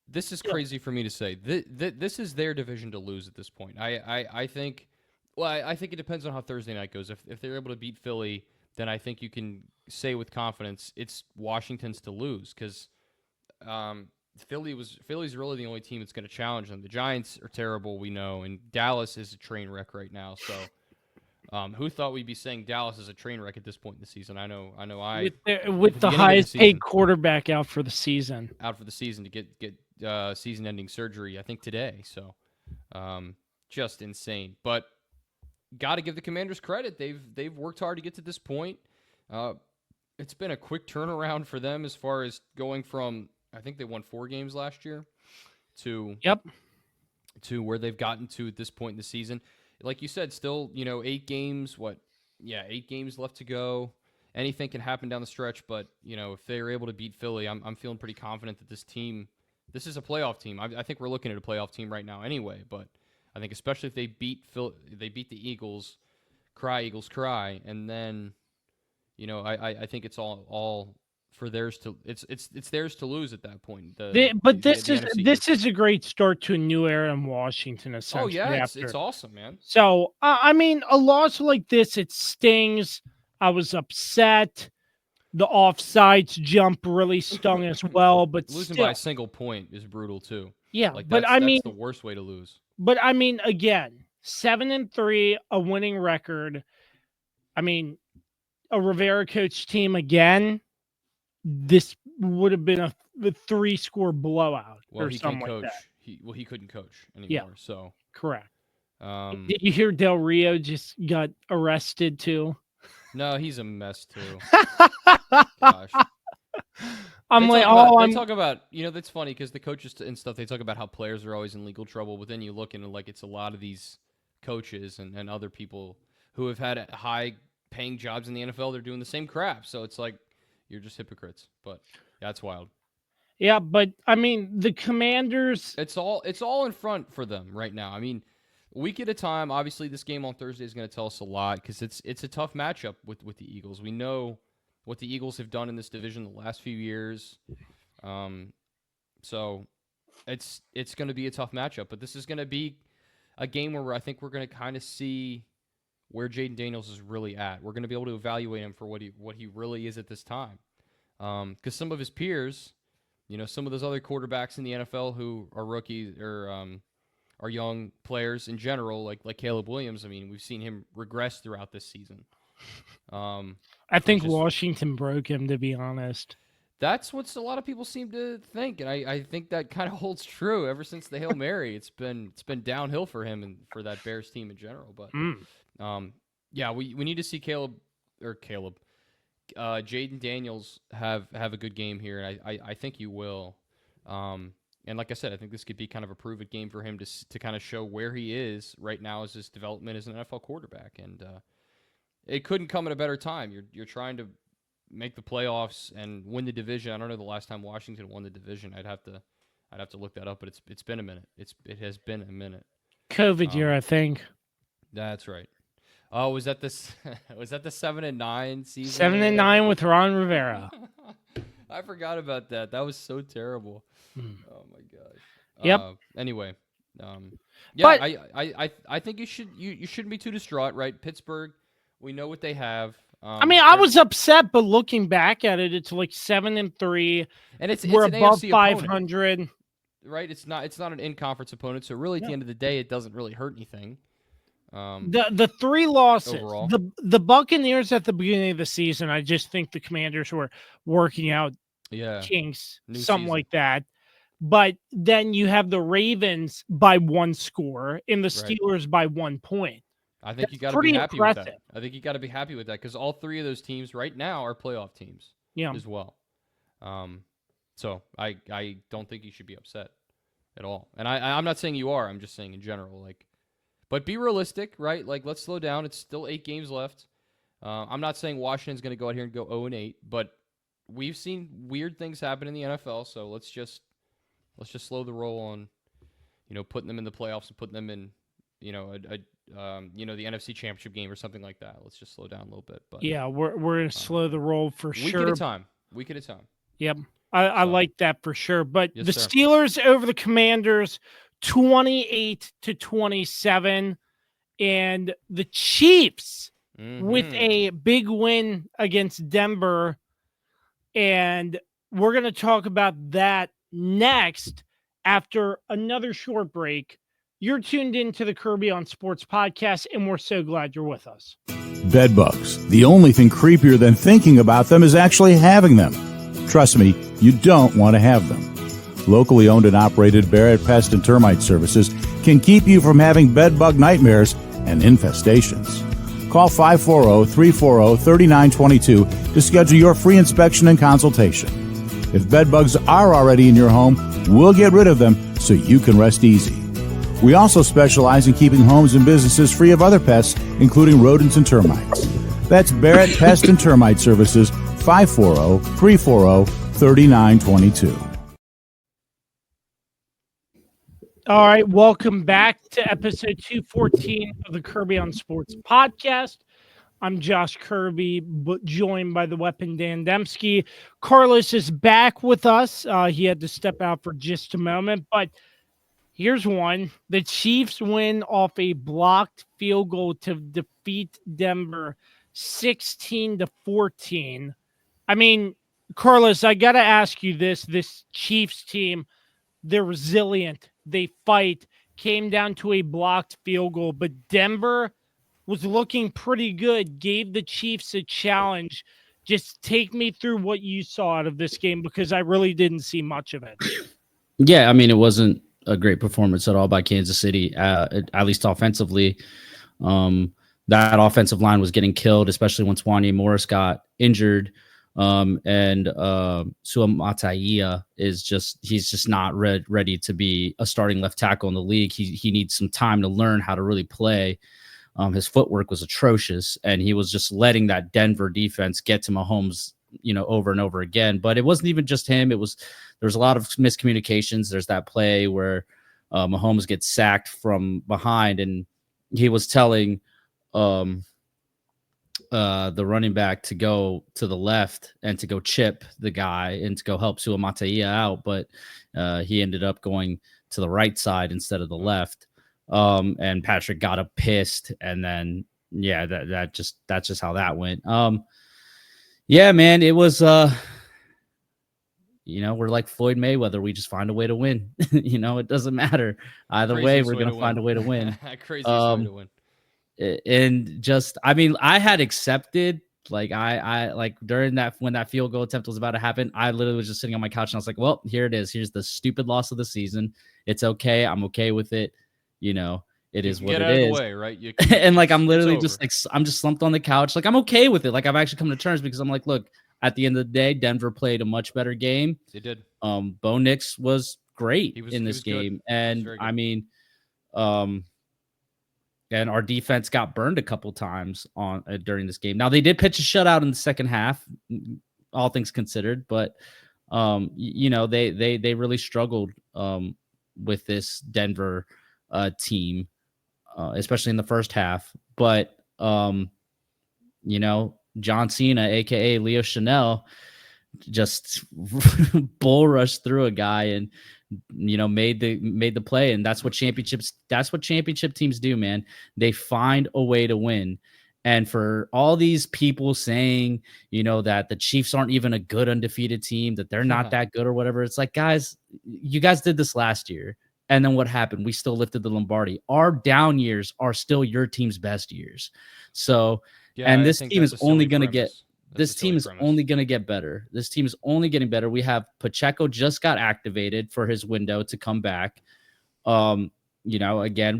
this is crazy for me to say. This is their division to lose at this point. I think it depends on how Thursday night goes. If they're able to beat Philly, then I think you can say with confidence it's Washington's to lose, because Philly's really the only team that's going to challenge them. The Giants are terrible, we know, and Dallas is a train wreck right now. So, who thought we'd be saying Dallas is a train wreck at this point in the season? I know. With the highest paid quarterback out for the season to get season-ending surgery, I think today. So, just insane. But got to give the Commanders credit. They've worked hard to get to this point. It's been a quick turnaround for them as far as going from, I think they won 4 games last year, to where they've gotten to at this point in the season. Like you said, still 8 games, 8 games left to go. Anything can happen down the stretch, but if they're able to beat Philly, I'm feeling pretty confident that this is a playoff team. I think we're looking at a playoff team right now anyway, but I think especially if they beat the Eagles, cry, and then I think it's all for theirs to it's theirs to lose at that point. This is a great start to a new era in Washington. Essentially, oh yeah, it's awesome, man. So I mean, a loss like this, it stings. I was upset. The offsides jump really stung as well, but losing still, by a single point is brutal too. Yeah, but that's the worst way to lose. But I mean, again, 7-3, a winning record. I mean, a Rivera coach team again. This would have been a 3-score blowout or something like that. He couldn't coach anymore. Yeah, so correct. Did you hear Del Rio just got arrested too? No, he's a mess too. They Gosh. talk about, that's funny because the coaches and stuff, they talk about how players are always in legal trouble, but then you look and it's a lot of these coaches and other people who have had high paying jobs in the NFL, they're doing the same crap. So it's like, you're just hypocrites, but that's wild. Yeah, but I mean, the Commanders, it's all in front for them right now. I mean, a week at a time. Obviously, this game on Thursday is going to tell us a lot because it's a tough matchup with the Eagles. We know what the Eagles have done in this division the last few years. So it's going to be a tough matchup, but this is going to be a game where I think we're going to kind of see where Jaden Daniels is really at. We're going to be able to evaluate him for what he really is at this time. Because some of his peers, some of those other quarterbacks in the NFL who are rookies or are young players in general, like Caleb Williams, I mean, we've seen him regress throughout this season. I think Washington broke him, to be honest. That's what a lot of people seem to think, and I think that kind of holds true ever since the Hail Mary. It's been downhill for him and for that Bears team in general. But yeah, we need to see Jaden Daniels have a good game here, and I think he will. And like I said, I think this could be kind of a prove-it game for him to kind of show where he is right now as his development as an NFL quarterback. And it couldn't come at a better time. You're trying to make the playoffs and win the division. I don't know the last time Washington won the division. I'd have to look that up, but it's been a minute. It has been a minute. COVID year, I think. That's right. Oh, was that the 7-9 season? 7-9 with Ron Rivera. I forgot about that. That was so terrible. Oh my gosh. Yep. Anyway, but I think you shouldn't be too distraught, right? Pittsburgh, we know what they have. I mean, I was upset, but looking back at it, it's like 7-3, and we're an above AFC 500. Opponent, right? It's not an in-conference opponent, so really at the end of the day, it doesn't really hurt anything. The 3 losses, overall. the Buccaneers at the beginning of the season, I just think the Commanders were working out kinks, New something season. like that. But then you have the Ravens by 1 score and the Steelers by 1 point. I think you got to be happy with that. I think you got to be happy with that because all 3 of those teams right now are playoff teams as well. So I don't think you should be upset at all. And I'm not saying you are. I'm just saying in general, but be realistic, right? Let's slow down. It's still 8 games left. I'm not saying Washington's going to go out here and go 0-8, but we've seen weird things happen in the NFL. So let's just slow the roll on, putting them in the playoffs and putting them in, the NFC Championship game or something like that. Let's just slow down a little bit. But yeah, we're going to slow the roll for sure. Week at a time. Yep. I like that for sure. But Yes, the sir. Steelers over the Commanders, 28-27, and the Chiefs with a big win against Denver. And we're going to talk about that next after another short break. You're tuned into the Kirby on Sports podcast, and we're so glad you're with us. Bed bugs. The only thing creepier than thinking about them is actually having them. Trust me, you don't want to have them. Locally owned and operated Barrett Pest and Termite services can keep you from having bed bug nightmares and infestations. Call 540-340-3922 to schedule your free inspection and consultation. If bed bugs are already in your home, we'll get rid of them so you can rest easy. We also specialize in keeping homes and businesses free of other pests, including rodents and termites. That's Barrett Pest and Termite Services, 540-340-3922. All right, welcome back to episode 214 of the Kirby on Sports podcast. I'm Josh Kirby, but joined by the weapon Dan Dembski. Carlos is back with us. He had to step out for just a moment, but here's one. The Chiefs win off a blocked field goal to defeat Denver 16-14. I mean, Carlos, I got to ask you this Chiefs team, they're resilient. They fight. Came down to a blocked field goal, but Denver was looking pretty good, gave the Chiefs a challenge. Just take me through what you saw out of this game because I really didn't see much of it. Yeah, I mean, it wasn't a great performance at all by Kansas City, at least offensively. That offensive line was getting killed, especially once Wanya Morris got injured. And Suamataia he's just not ready to be a starting left tackle in the league. He needs some time to learn how to really play. His footwork was atrocious, and he was just letting that Denver defense get to Mahomes, over and over again. But it wasn't even just him. There was a lot of miscommunications. There's that play where Mahomes gets sacked from behind, and he was telling the running back to go to the left and to go chip the guy and to go help Suamataia out, but he ended up going to the right side instead of the left. And Patrick got up pissed, and then that's just how that went. Yeah, man, it was we're like Floyd Mayweather. We just find a way to win. It doesn't matter either way. We're gonna find a way to win. Craziest way to win. And just, I mean, I had accepted, like, I like during that, when that field goal attempt was about to happen, I literally was just sitting on my couch and I was like, well, here it is. Here's the stupid loss of the season. It's okay. I'm okay with it. It is what it is. Get out of the way, right? And like, I'm literally just like, I'm just slumped on the couch. Like, I'm okay with it. Like, I've actually come to terms because I'm like, look, at the end of the day, Denver played a much better game. They did. Bo Nix was great in this game. And I mean, and our defense got burned a couple times during this game. Now, they did pitch a shutout in the second half, all things considered, but they really struggled with this Denver team, especially in the first half. But John Cena, aka Leo Chanel, just bull rushed through a guy and made the play. And that's what championship teams do, man. They find a way to win. And for all these people saying, that the Chiefs aren't even a good undefeated team, that they're not that good or whatever, it's like, guys, you guys did this last year. And then what happened? We still lifted the Lombardi. Our down years are still your team's best years. So, and this team is only going to get only going to get better. This team is only getting better. We have Pacheco just got activated for his window to come back. Again,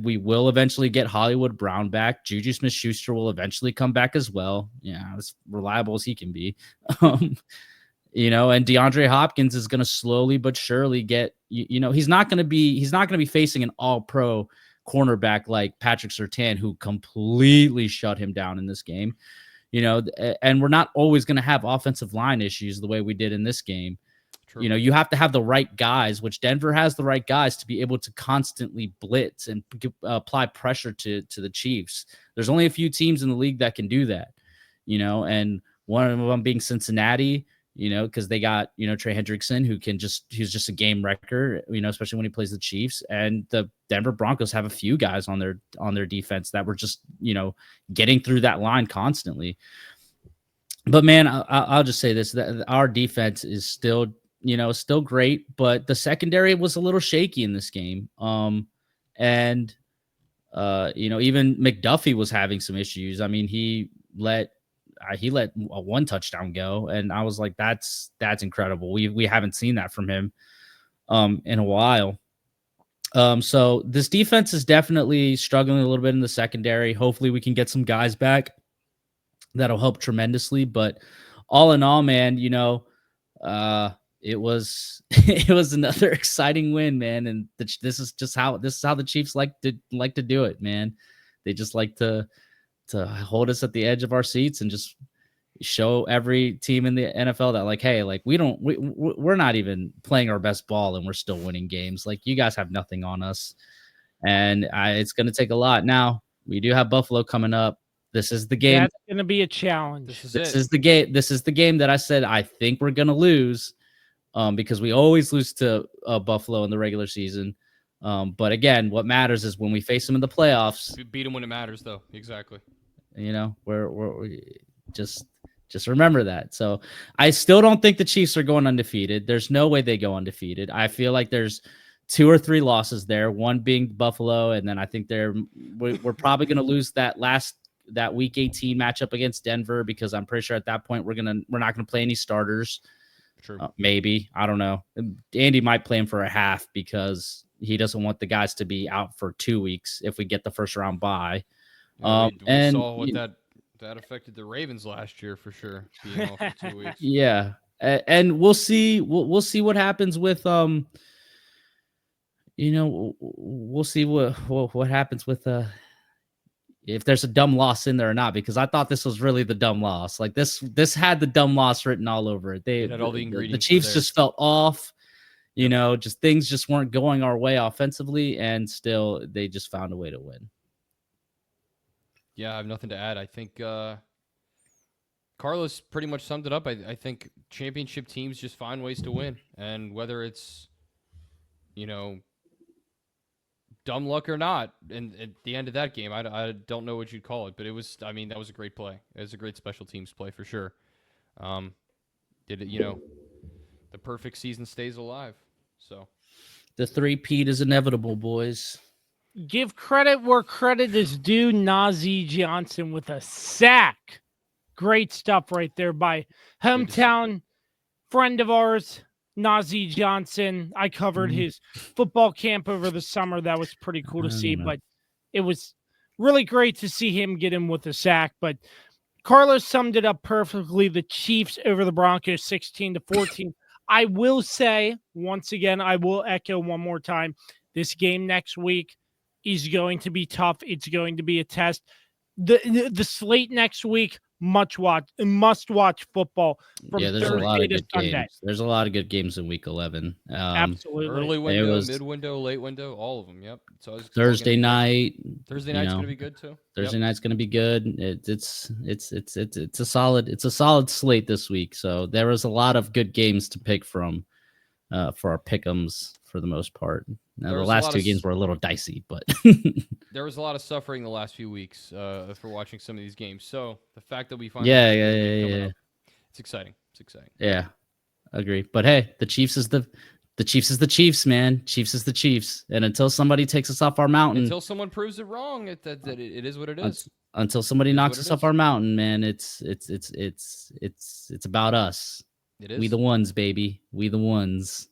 we will eventually get Hollywood Brown back. Juju Smith-Schuster will eventually come back as well. Yeah, as reliable as he can be. And DeAndre Hopkins is going to slowly but surely get, he's not going to be facing an all-pro cornerback like Patrick Surtain, who completely shut him down in this game. And we're not always going to have offensive line issues the way we did in this game. True. You have to have the right guys, which Denver has the right guys to be able to constantly blitz and apply pressure to the Chiefs. There's only a few teams in the league that can do that, and one of them being Cincinnati, because they got, Trey Hendrickson, he's just a game wrecker, especially when he plays the Chiefs. And the Denver Broncos have a few guys on their defense that were just, getting through that line constantly. But man, I'll just say this, that our defense is still great, but the secondary was a little shaky in this game. Even McDuffie was having some issues. I mean, he let a one touchdown go, and I was like, that's incredible. We haven't seen that from him in a while. So this defense is definitely struggling a little bit in the secondary. Hopefully we can get some guys back that'll help tremendously. But all in all, man, it was another exciting win, man. And this is how the Chiefs like to do it, man. They just like to hold us at the edge of our seats and just show every team in the NFL that like, hey, like we're not even playing our best ball and we're still winning games. Like you guys have nothing on us, and it's going to take a lot. Now we do have Buffalo coming up. This is the game. That's going to be a challenge. This is the game. This is the game that I said I think we're going to lose, because we always lose to Buffalo in the regular season. But again, what matters is when we face them in the playoffs. We beat them when it matters, though. Exactly. You know, we just remember that. So I still don't think the Chiefs are going undefeated. There's no way they go undefeated. I feel like there's 2 or 3 losses there, one being Buffalo, and then I think we're probably going to lose that week 18 matchup against Denver, because I'm pretty sure at that point we're not going to play any starters. True. Maybe, I don't know. Andy might play him for a half because he doesn't want the guys to be out for 2 weeks if we get the first round bye. Yeah, we saw what that affected the Ravens last year for sure, being off for 2 weeks. Yeah, and we'll see. We'll see what happens with we'll see what happens with if there's a dumb loss in there or not, because I thought this was really the dumb loss. Like this had the dumb loss written all over it. They had all the ingredients. The Chiefs just felt off. Just things just weren't going our way offensively, and still they just found a way to win. Yeah, I have nothing to add. I think Carlos pretty much summed it up. I think championship teams just find ways to win, and whether it's dumb luck or not, and at the end of that game, I don't know what you'd call it, but that was a great play. It was a great special teams play for sure. The perfect season stays alive. So the 3-peat is inevitable, boys. Give credit where credit is due. Najee Johnson with a sack. Great stuff right there by hometown friend of ours, Najee Johnson. I covered his football camp over the summer. That was pretty cool to see, but it was really great to see him get in with a sack. But Carlos summed it up perfectly. The Chiefs over the Broncos 16-14. I will say, once again, I will echo one more time, this game next week is going to be tough. It's going to be a test. The slate next week, must watch football from there's Thursday a lot of to good Sunday. games. There's a lot of good games in week 11. Absolutely. Early window, mid window, late window, all of them. Yep. So Thursday night. Thursday night's going to be good too. Thursday night's going to be good. It's a solid slate this week. So there was a lot of good games to pick from for our pick'ems for the most part. Now, the last 2 games were a little dicey, but there was a lot of suffering the last few weeks for watching some of these games. So the fact that we find yeah, it's exciting. It's exciting. Yeah, agree. But hey, the Chiefs is the Chiefs, man. Chiefs is the Chiefs, and until somebody takes us off our mountain, until someone proves it wrong, that it is what it is. Until somebody knocks us off our mountain, man, it's about us. It is. We the ones, baby. We the ones.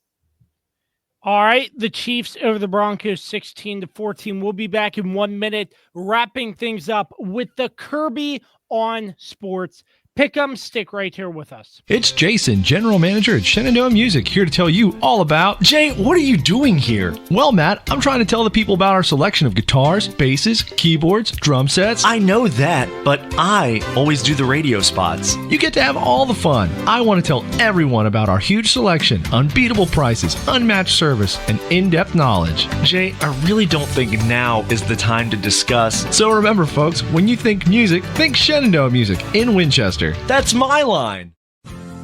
All right, the Chiefs over the Broncos 16-14. We'll be back in 1 minute, wrapping things up with the Kirby on Sports PickEm. Stick right here with us. It's Jason, General Manager at Shenandoah Music, here to tell you all about... Jay, what are you doing here? Well, Matt, I'm trying to tell the people about our selection of guitars, basses, keyboards, drum sets. I know that, but I always do the radio spots. You get to have all the fun. I want to tell everyone about our huge selection, unbeatable prices, unmatched service, and in-depth knowledge. Jay, I really don't think now is the time to discuss. So remember, folks, when you think music, think Shenandoah Music in Winchester. That's my line.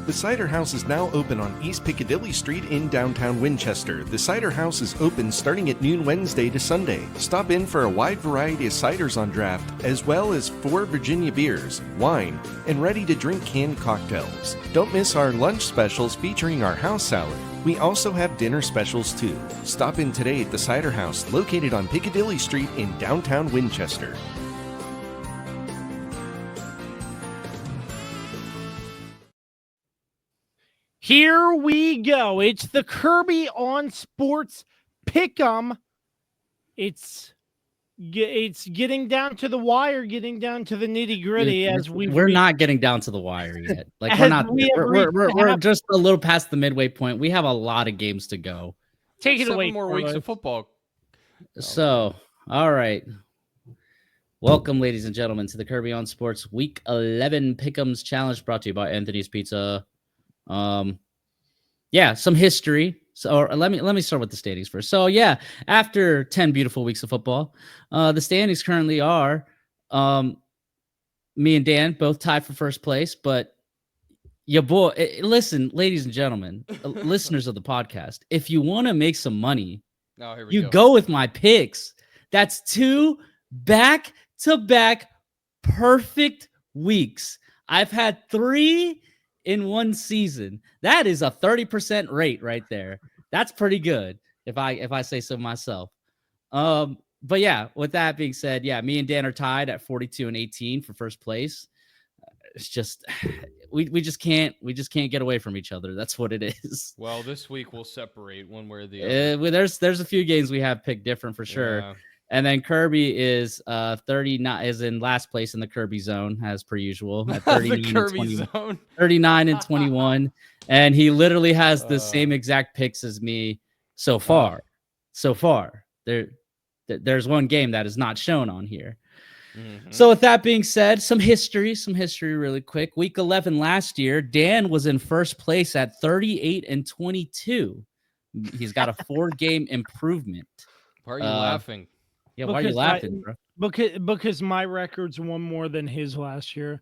The Cider House is now open on East Piccadilly Street in downtown Winchester. The Cider House is open starting at noon Wednesday to Sunday. Stop in for a wide variety of ciders on draft, as well as 4 Virginia beers, wine, and ready-to-drink canned cocktails. Don't miss our lunch specials featuring our house salad. We also have dinner specials too. Stop in today at the Cider House, located on Piccadilly Street in downtown Winchester. Here we go. It's the Kirby on Sports PickEm. It's getting down to the wire, getting down to the nitty gritty. We're not getting down to the wire yet. Like we're just a little past the midway point. We have a lot of games to go. Take it away. 7 more weeks of football. So, all right. Welcome, ladies and gentlemen, to the Kirby on Sports Week 11 Pick'ems Challenge, brought to you by Anthony's Pizza. Yeah, some history. So let me start with the standings first. So yeah, after 10 beautiful weeks of football, the standings currently are me and Dan both tied for first place, but your boy, listen, ladies and gentlemen, listeners of the podcast, if you want to make some money, Oh, you go with my picks. That's 2 back-to-back perfect weeks. I've had 3 in one season. That is a 30% rate right there. That's pretty good if I say so myself. But yeah, with that being said, yeah, me and Dan are tied at 42 and 18 for first place. It's just we just can't get away from each other. That's what it is. Well, this week we'll separate one way or the other. There's a few games we have picked different for sure. Yeah. And then Kirby is 39 is in last place in the Kirby zone as per usual at 39 and 21. And he literally has the same exact picks as me so far. So far. There's one game that is not shown on here. Mm-hmm. So with that being said, some history really quick. Week 11 last year, Dan was in first place at 38 and 22. He's got a 4-game improvement. Why are you laughing? Yeah, why are you laughing, bro? Because my record's one more than his last year.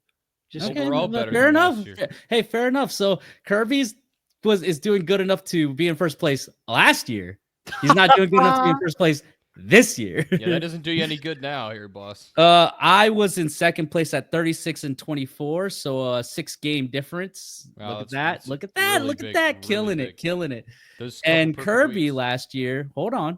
Just okay, overall better. Fair enough. Hey, fair enough. So Kirby's is doing good enough to be in first place last year. He's not doing good enough to be in first place this year. Yeah, that doesn't do you any good now, here, boss. I was in second place at 36 and 24, so a 6-game difference. Wow, Look at that! Look at that! Really Look big, at that! Really Killing it. And Kirby last year, hold on.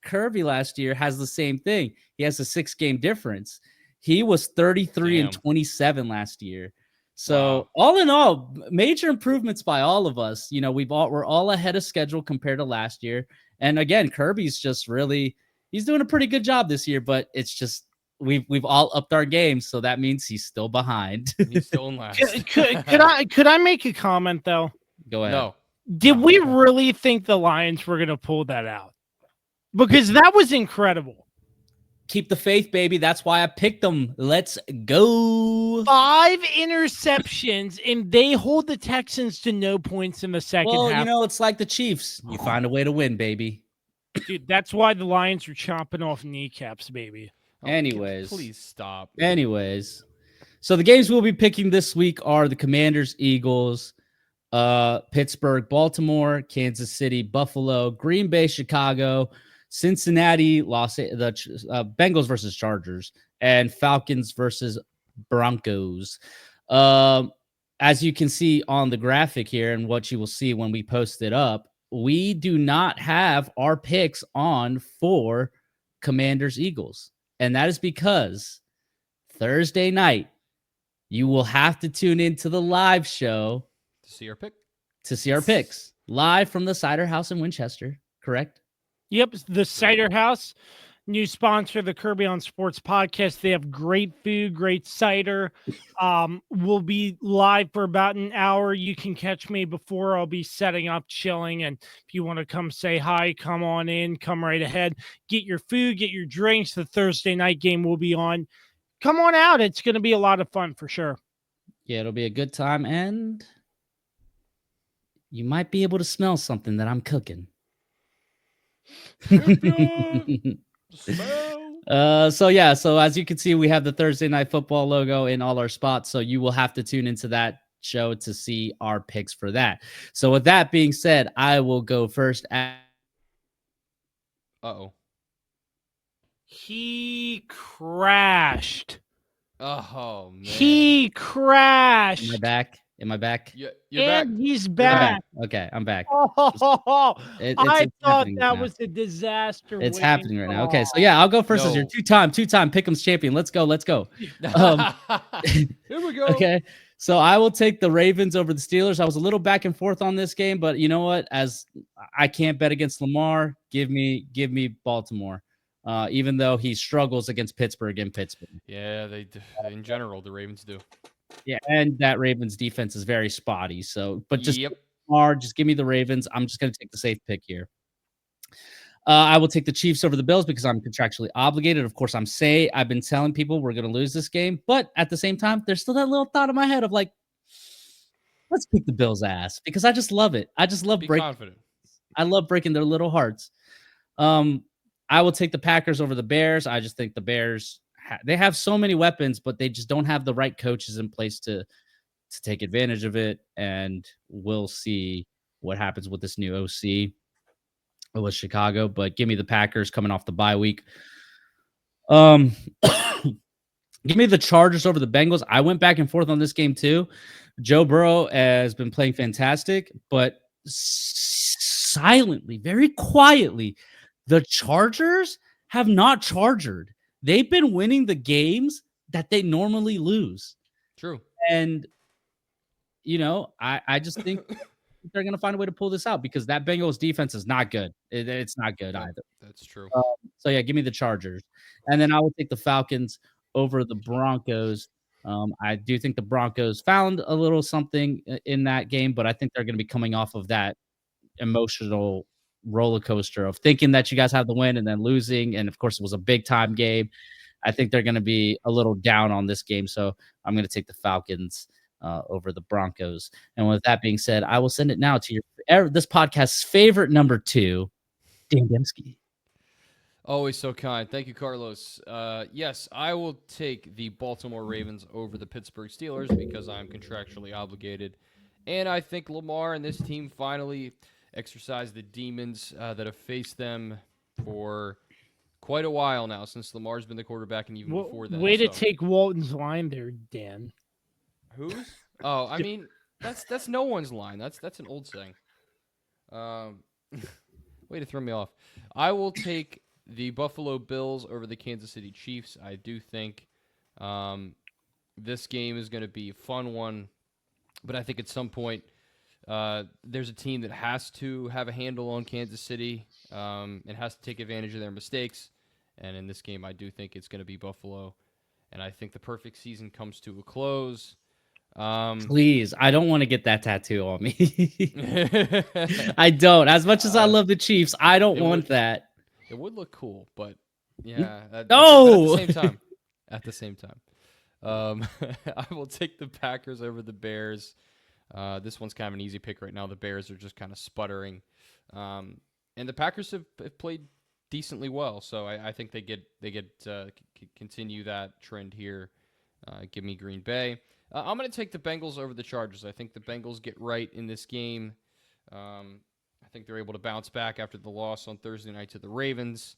Kirby last year has the same thing. He has a 6-game difference. He was 33 and 27 last year. So all in all, major improvements by all of us. You know, we're all ahead of schedule compared to last year. And again, Kirby's just he's doing a pretty good job this year, but it's just we've all upped our game, so that means he's still behind. He's still in last. Could I make a comment though? Go ahead. No. Did we really think the Lions were going to pull that out? Because that was incredible. Keep the faith, baby. That's why I picked them. Let's go. 5 interceptions, and they hold the Texans to no points in the second half. Well, you know, it's like the Chiefs. You find a way to win, baby. Dude, that's why the Lions are chomping off kneecaps, baby. Anyways. Please stop. Anyways. So the games we'll be picking this week are the Commanders, Eagles, Pittsburgh, Baltimore, Kansas City, Buffalo, Green Bay, Chicago, Cincinnati, the Bengals versus Chargers, and Falcons versus Broncos. As you can see on the graphic here, and what you will see when we post it up, we do not have our picks on for Commanders Eagles. And that is because Thursday night, you will have to tune into the live show to see our picks live from the Cider House in Winchester, correct? Yep, the Cider House, new sponsor of the Kirby on Sports podcast. They have great food, great cider. We'll be live for about an hour. You can catch me before. I'll be setting up, chilling, and if you want to come say hi, come on in, come right ahead. Get your food, get your drinks. The Thursday night game will be on. Come on out. It's going to be a lot of fun for sure. Yeah, it'll be a good time, and you might be able to smell something that I'm cooking. So as you can see, we have the Thursday Night Football logo in all our spots, so you will have to tune into that show to see our picks for that. So with that being said, I will go first. He crashed. Oh man, he crashed. Am I back? Yeah, you're back. He's back. Okay, I'm back. I thought that was a disaster. It's happening right now. Okay, so yeah, I'll go first as your two-time Pick'ems champion. Let's go. Here we go. Okay, so I will take the Ravens over the Steelers. I was a little back and forth on this game, but you know what? As I can't bet against Lamar, give me Baltimore. Even though he struggles against Pittsburgh in Pittsburgh. Yeah, they do. In general, the Ravens do. Yeah, and that Ravens defense is very spotty. So, but just give me the Ravens. I'm just going to take the safe pick here. I will take the Chiefs over the Bills because I'm contractually obligated. Of course, I've been telling people we're going to lose this game, but at the same time, there's still that little thought in my head of like, let's kick the Bills' ass because I just love it. I just love Be breaking. confident. I love breaking their little hearts. I will take the Packers over the Bears. I just think the Bears they have so many weapons, but they just don't have the right coaches in place to take advantage of it. And we'll see what happens with this new OC with Chicago. But give me the Packers coming off the bye week. Give me the Chargers over the Bengals. I went back and forth on this game too. Joe Burrow has been playing fantastic, but silently, very quietly, the Chargers have not chargered. They've been winning the games that they normally lose. True. And, I just think they're going to find a way to pull this out because that Bengals defense is not good. It's not good either. That's true. So, yeah, give me the Chargers. And then I will take the Falcons over the Broncos. I do think the Broncos found a little something in that game, but I think they're going to be coming off of that emotional roller coaster of thinking that you guys have the win and then losing. And, of course, it was a big-time game. I think they're going to be a little down on this game, so I'm going to take the Falcons over the Broncos. And with that being said, I will send it now to this podcast's favorite number 2, Dan Dembski. Always so kind. Thank you, Carlos. Yes, I will take the Baltimore Ravens over the Pittsburgh Steelers because I'm contractually obligated. And I think Lamar and this team finally exercise the demons that have faced them for quite a while now, since Lamar's been the quarterback and even before that. Way to take Walton's line there, Dan. Whose? Oh, I mean, that's no one's line. That's an old saying. Way to throw me off. I will take the Buffalo Bills over the Kansas City Chiefs. I do think this game is going to be a fun one, but I think at some point there's a team that has to have a handle on Kansas City and has to take advantage of their mistakes. And in this game, I do think it's going to be Buffalo. And I think the perfect season comes to a close. Please, I don't want to get that tattoo on me. I don't. As much as I love the Chiefs, I don't want that. It would look cool, but yeah. No! At the same time. I will take the Packers over the Bears. This one's kind of an easy pick right now. The Bears are just kind of sputtering. And the Packers have played decently well, so I think they continue that trend here. Give me Green Bay. I'm going to take the Bengals over the Chargers. I think the Bengals get right in this game. I think they're able to bounce back after the loss on Thursday night to the Ravens.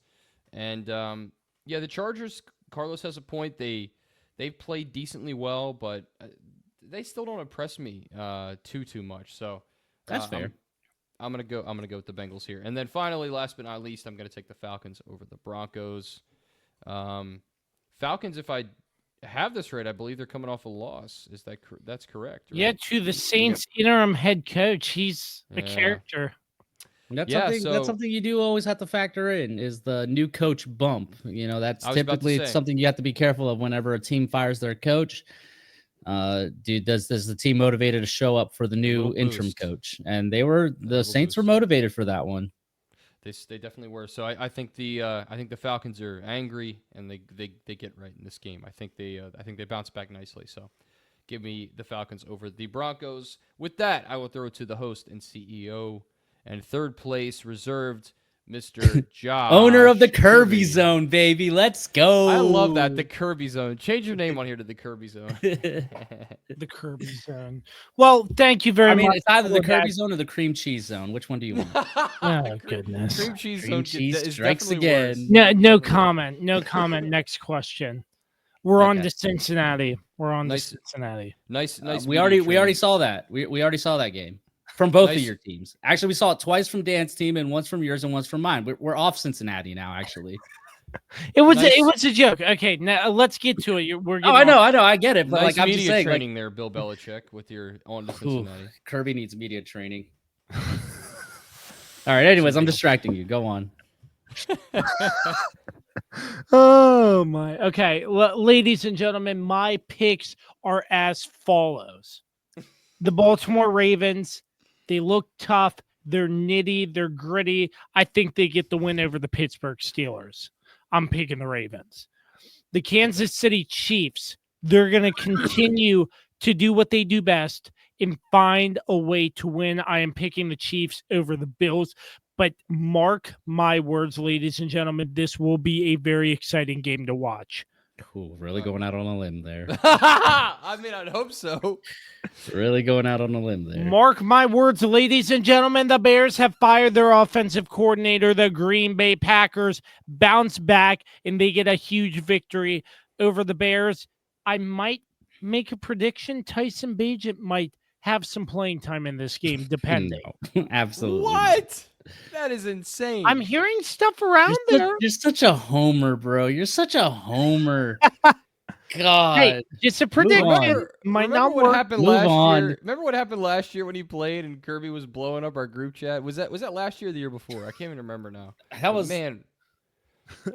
And, the Chargers, Carlos has a point. They've played decently well, but they still don't impress me too much. So that's fair. I'm gonna go with the Bengals here. And then finally, last but not least, I'm gonna take the Falcons over the Broncos. Falcons, if I have this right, I believe they're coming off a loss. That's correct? Right? Yeah, to the Saints interim head coach. He's a character. That's something you do always have to factor in is the new coach bump. That's typically something you have to be careful of whenever a team fires their coach. Does the team motivated to show up for the new interim coach? And the Saints were motivated for that one. They definitely were. So I think the Falcons are angry and they get right in this game. I think they bounce back nicely. So give me the Falcons over the Broncos. With that, I will throw it to the host and CEO and third place reserved Mr. Josh. Owner of the Kirby Zone, baby. Let's go. I love that. The Kirby Zone. Change your name on here to the Kirby Zone. The Kirby Zone. Well, thank you very much. It's either the Kirby Zone or the Cream Cheese Zone. Which one do you want? Oh, goodness. Cream Cheese Cream Zone cheese strikes again. No comment. No comment. Next question. We're on to Cincinnati. Cincinnati. Nice. We already saw that. We already saw that game. From both of your teams. Actually, we saw it twice from Dan's team and once from yours and once from mine. We're off Cincinnati now, actually. It was a joke. Okay, now let's get to it. I know. I get it. But nice I'm media just saying, training there, Bill Belichick, with your on to Cincinnati. Kirby needs media training. All right. Anyways, I'm distracting you. Go on. Oh my. Okay, ladies and gentlemen, my picks are as follows: the Baltimore Ravens. They look tough. They're nitty. They're gritty. I think they get the win over the Pittsburgh Steelers. I'm picking the Ravens. The Kansas City Chiefs, they're going to continue to do what they do best and find a way to win. I am picking the Chiefs over the Bills. But mark my words, ladies and gentlemen, this will be a very exciting game to watch. Cool. Really going out on a limb there. I mean, I'd hope so. Really going out on a limb there. Mark my words, ladies and gentlemen, the Bears have fired their offensive coordinator. The Green Bay Packers bounce back, and they get a huge victory over the Bears. I might make a prediction. Tyson Bagent might have some playing time in this game, depending. No, absolutely. What? That is insane. I'm hearing stuff around there. You're such a homer, bro. You're such a homer. God. Hey, just a prediction. Might not what work. happened Move last on. year? Remember what happened last year when he played and Kirby was blowing up our group chat? Was that last year or the year before? I can't even remember now. That was man.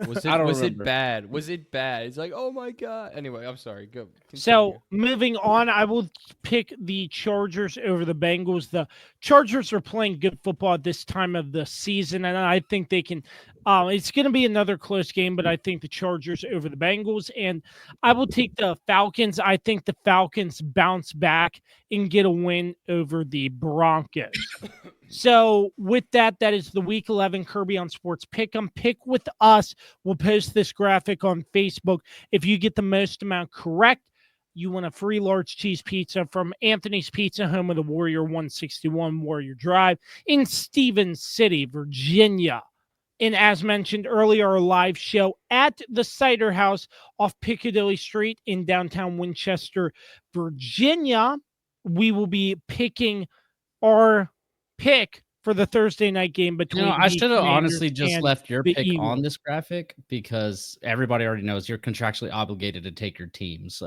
Was I don't it remember. bad? Was it bad? It's like, oh my god. Anyway, I'm sorry. Go. So moving on, I will pick the Chargers over the Bengals. The Chargers are playing good football at this time of the season, and I think they can. It's going to be another close game, but I think the Chargers over the Bengals, and I will take the Falcons. I think the Falcons bounce back and get a win over the Broncos. So with that, that is the Week 11 Kirby on Sports PickEm. Pick with us. We'll post this graphic on Facebook. If you get the most amount correct, you win a free large cheese pizza from Anthony's Pizza, home of the Warrior 161 Warrior Drive in Stevens City, Virginia. And as mentioned earlier, our live show at the Cider House off Piccadilly Street in downtown Winchester, Virginia. We will be picking our pick for the Thursday night game between. I should have honestly just left your pick Eagles on this graphic because everybody already knows you're contractually obligated to take your team. So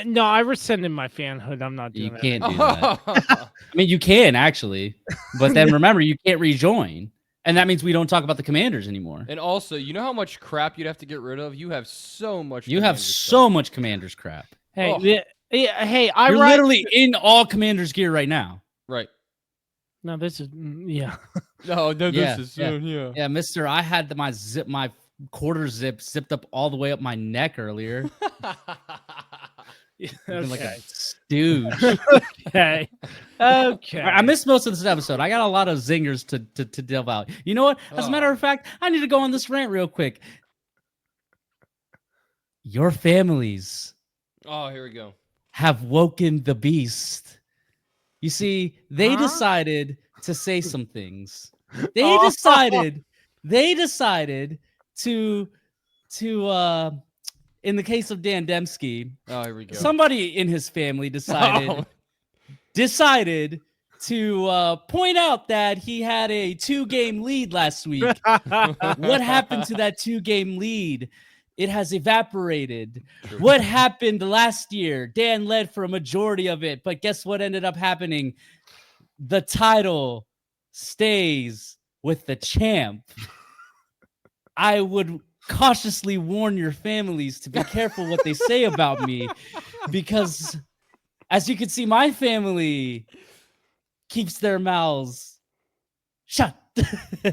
no, I rescinded my fanhood. I'm not doing you that. can't do that. I mean, you can actually, but then remember, you can't rejoin. And that means we don't talk about the Commanders anymore. And also, you know how much crap you'd have to get rid of? You have so much. You have so much Commanders crap. Hey, hey, You're literally in all Commanders gear right now. Right. No, this is yeah. No, this Yeah, is yeah. yeah. Yeah, Mister, I had my quarter zip zipped up all the way up my neck earlier. Looking like a stooge. Okay. Okay. I missed most of this episode. I got a lot of zingers to delve out. You know what? As a matter of fact, I need to go on this rant real quick. Your families Oh, here we go. have woken the beast. You see, they decided to say some things. They decided to in the case of Dan Dembski, Oh, here we go. somebody in his family decided to point out that he had a 2-game lead last week. What happened to that 2-game lead? It has evaporated. True. What happened last year? Dan led for a majority of it, but guess what ended up happening? The title stays with the champ. I would cautiously warn your families to be careful what they say about me, because as you can see, my family keeps their mouths shut.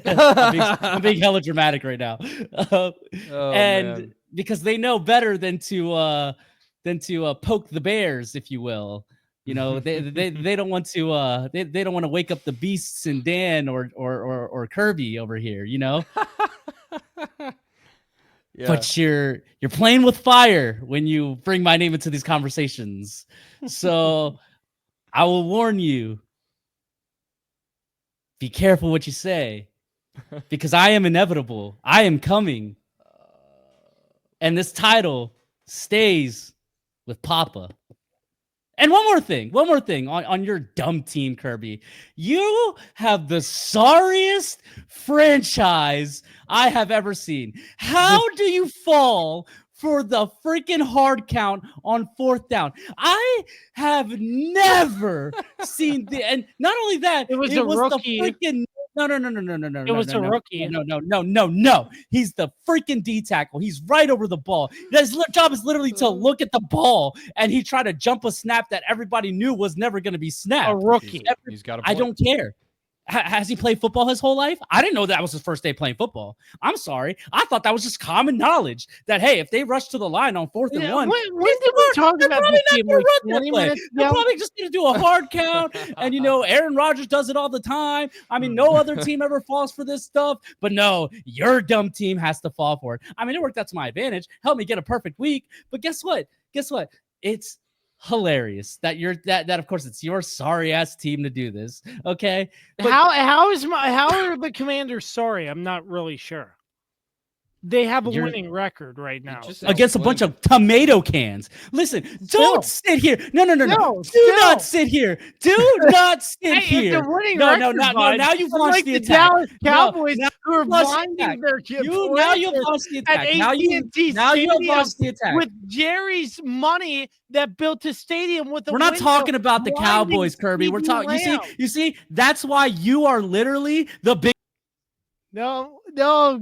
I'm being hella dramatic right now. Man. Because they know better than to poke the bears, if you will. You know, they don't want to they don't want to wake up the beasts in Dan or Kirby over here, you know. Yeah. But you're playing with fire when you bring my name into these conversations. So I will warn you. Be careful what you say, because I am inevitable. I am coming. And this title stays with Papa. And one more thing on your dumb team, Kirby. You have the sorriest franchise I have ever seen. How do you fall for the freaking hard count on 4th down? I have never seen and not only that, It was a rookie. The freaking no. It was a rookie. No. He's the freaking D tackle. He's right over the ball. His job is literally to look at the ball, and he tried to jump a snap that everybody knew was never going to be snapped. A rookie. He's got a I point. don't care. Has he played football his whole life? I didn't know that was his first day playing football. I'm sorry. I thought that was just common knowledge that, hey, if they rush to the line on 4th and 1, when did we talk about this game? Like 20 minutes they're ago? probably just going to do a hard count. And, Aaron Rodgers does it all the time. I mean, no other team ever falls for this stuff. But no, your dumb team has to fall for it. I mean, it worked out to my advantage. Helped me get a perfect week. But guess what? It's hilarious that of course it's your sorry ass team to do this. Okay. But how are the Commanders sorry? I'm not really sure. They have a winning record right now against a bunch of tomato cans. Listen, don't sit here. No. Do not sit here. Do not sit here. It's a winning record. Now you've launched the attack. Dallas Cowboys who are blinding their kids. Now you've launched the attack. Now you have launched the attack. With Jerry's money that built a stadium with We're not talking about the Cowboys, Kirby. We're talking. You see, that's why you are literally the big. No,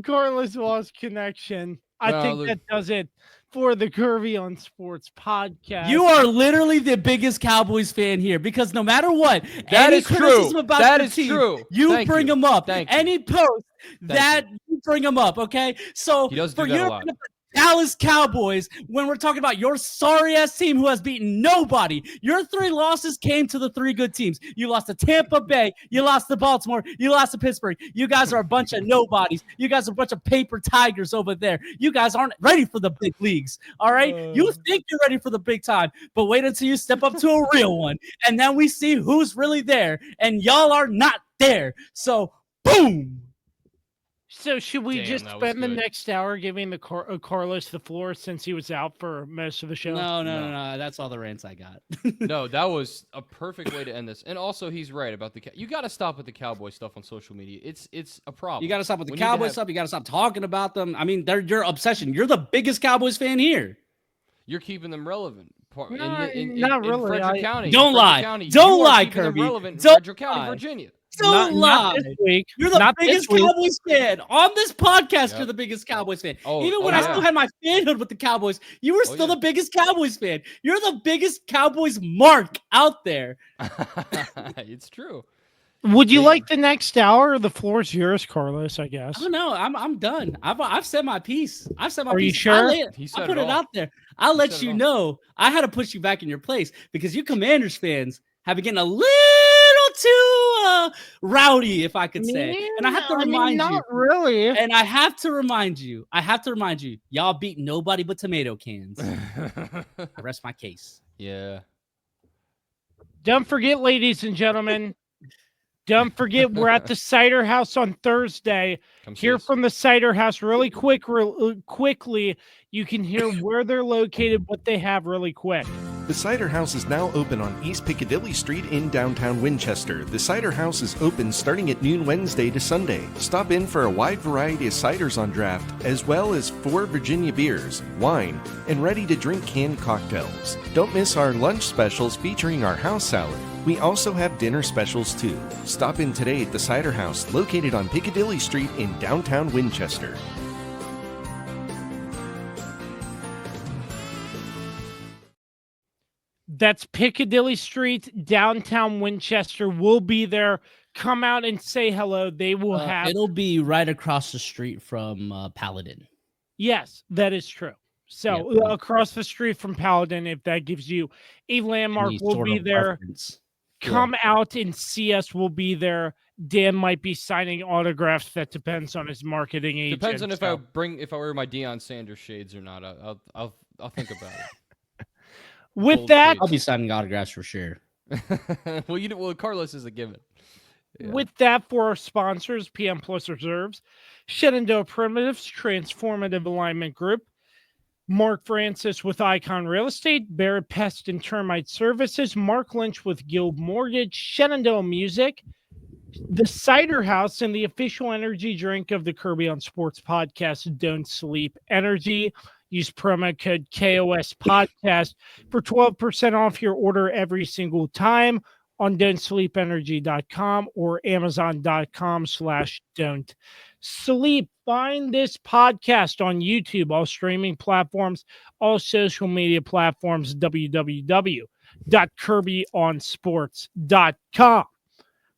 Carlos lost connection. I think that does it for the Kirby on Sports podcast. You are literally the biggest Cowboys fan here because no matter what, that is true. That is true. You bring them up. Any post that you bring them up. Okay, so he does do that a lot. Dallas Cowboys, when we're talking about your sorry-ass team who has beaten nobody, your 3 losses came to the 3 good teams. You lost to Tampa Bay. You lost to Baltimore. You lost to Pittsburgh. You guys are a bunch of nobodies. You guys are a bunch of paper tigers over there. You guys aren't ready for the big leagues, all right? You think you're ready for the big time, but wait until you step up to a real one, and then we see who's really there, and y'all are not there. So, boom! So should we just spend the next hour giving Carlos the floor since he was out for most of the show? No. That's all the rants I got. No, that was a perfect way to end this. And also, he's right about you got to stop with the Cowboy stuff on social media. It's a problem. You got to stop with the Cowboy stuff. You got to stop talking about them. I mean, they're your obsession. You're the biggest Cowboys fan here. You're keeping them relevant. Not really. In Frederick County. Don't lie. County, don't lie, Kirby. Relevant in don't Frederick County, Virginia. Don't lie. Not this week. You're the biggest Cowboys fan. On this podcast, you're the biggest Cowboys fan. Even when I still had my fanhood with the Cowboys, you were still the biggest Cowboys fan. You're the biggest Cowboys mark out there. It's true. Would you like the next hour? The floor's yours, Carlos, I guess. I don't know. I'm done. I've said my piece. I've said my piece. Are you sure? I put it out there. I'll let you know. I had to push you back in your place because you Commanders fans have been getting a little too rowdy, if I could say. And I have to remind you. Not really. And I have to remind you. Y'all beat nobody but tomato cans. I rest my case. Yeah. Don't forget, ladies and gentlemen. Don't forget, we're at the Cider House on Thursday. Hear from the Cider House really quickly. You can hear where they're located, what they have really quick. The Cider House is now open on East Piccadilly Street in downtown Winchester. The Cider House is open starting at noon Wednesday to Sunday. Stop in for a wide variety of ciders on draft, as well as 4 Virginia beers, wine, and ready-to-drink canned cocktails. Don't miss our lunch specials featuring our house salad. We also have dinner specials too. Stop in today at the Cider House, located on Piccadilly Street in downtown Winchester. That's Piccadilly Street, downtown Winchester. We'll be there. Come out and say hello. They will have. It'll be right across the street from Paladin. Yes, that is true. So across the street from Paladin, if that gives you a landmark, we'll be there. Come out and see us. We'll be there. Dan might be signing autographs. That depends on his marketing agent. Depends on if I wear my Deion Sanders shades or not. I'll think about it. With that, I'll be signing autographs for sure. Well, Carlos is a given. Yeah. With that, for our sponsors, PM Plus Reserves, Shenandoah Primitives, Transformative Alignment Group, Mark Francis with Icon Real Estate, Barrett Pest and Termite Services, Mark Lynch with Guild Mortgage, Shenandoah Music, the Cider House, and the official energy drink of the Kirby on Sports podcast, Don't Sleep Energy. Use promo code KOS Podcast for 12% off your order every single time on don'tsleepenergy.com or amazon.com/don't sleep. Find this podcast on YouTube, all streaming platforms, all social media platforms, www.kirbyonsports.com.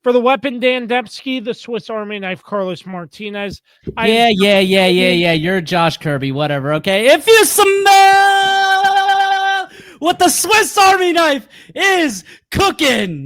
For the weapon, Dan Depsky, the Swiss Army knife, Carlos Martinez. Yeah. You're Josh Kirby, whatever. Okay. If you smell what the Swiss Army knife is cooking.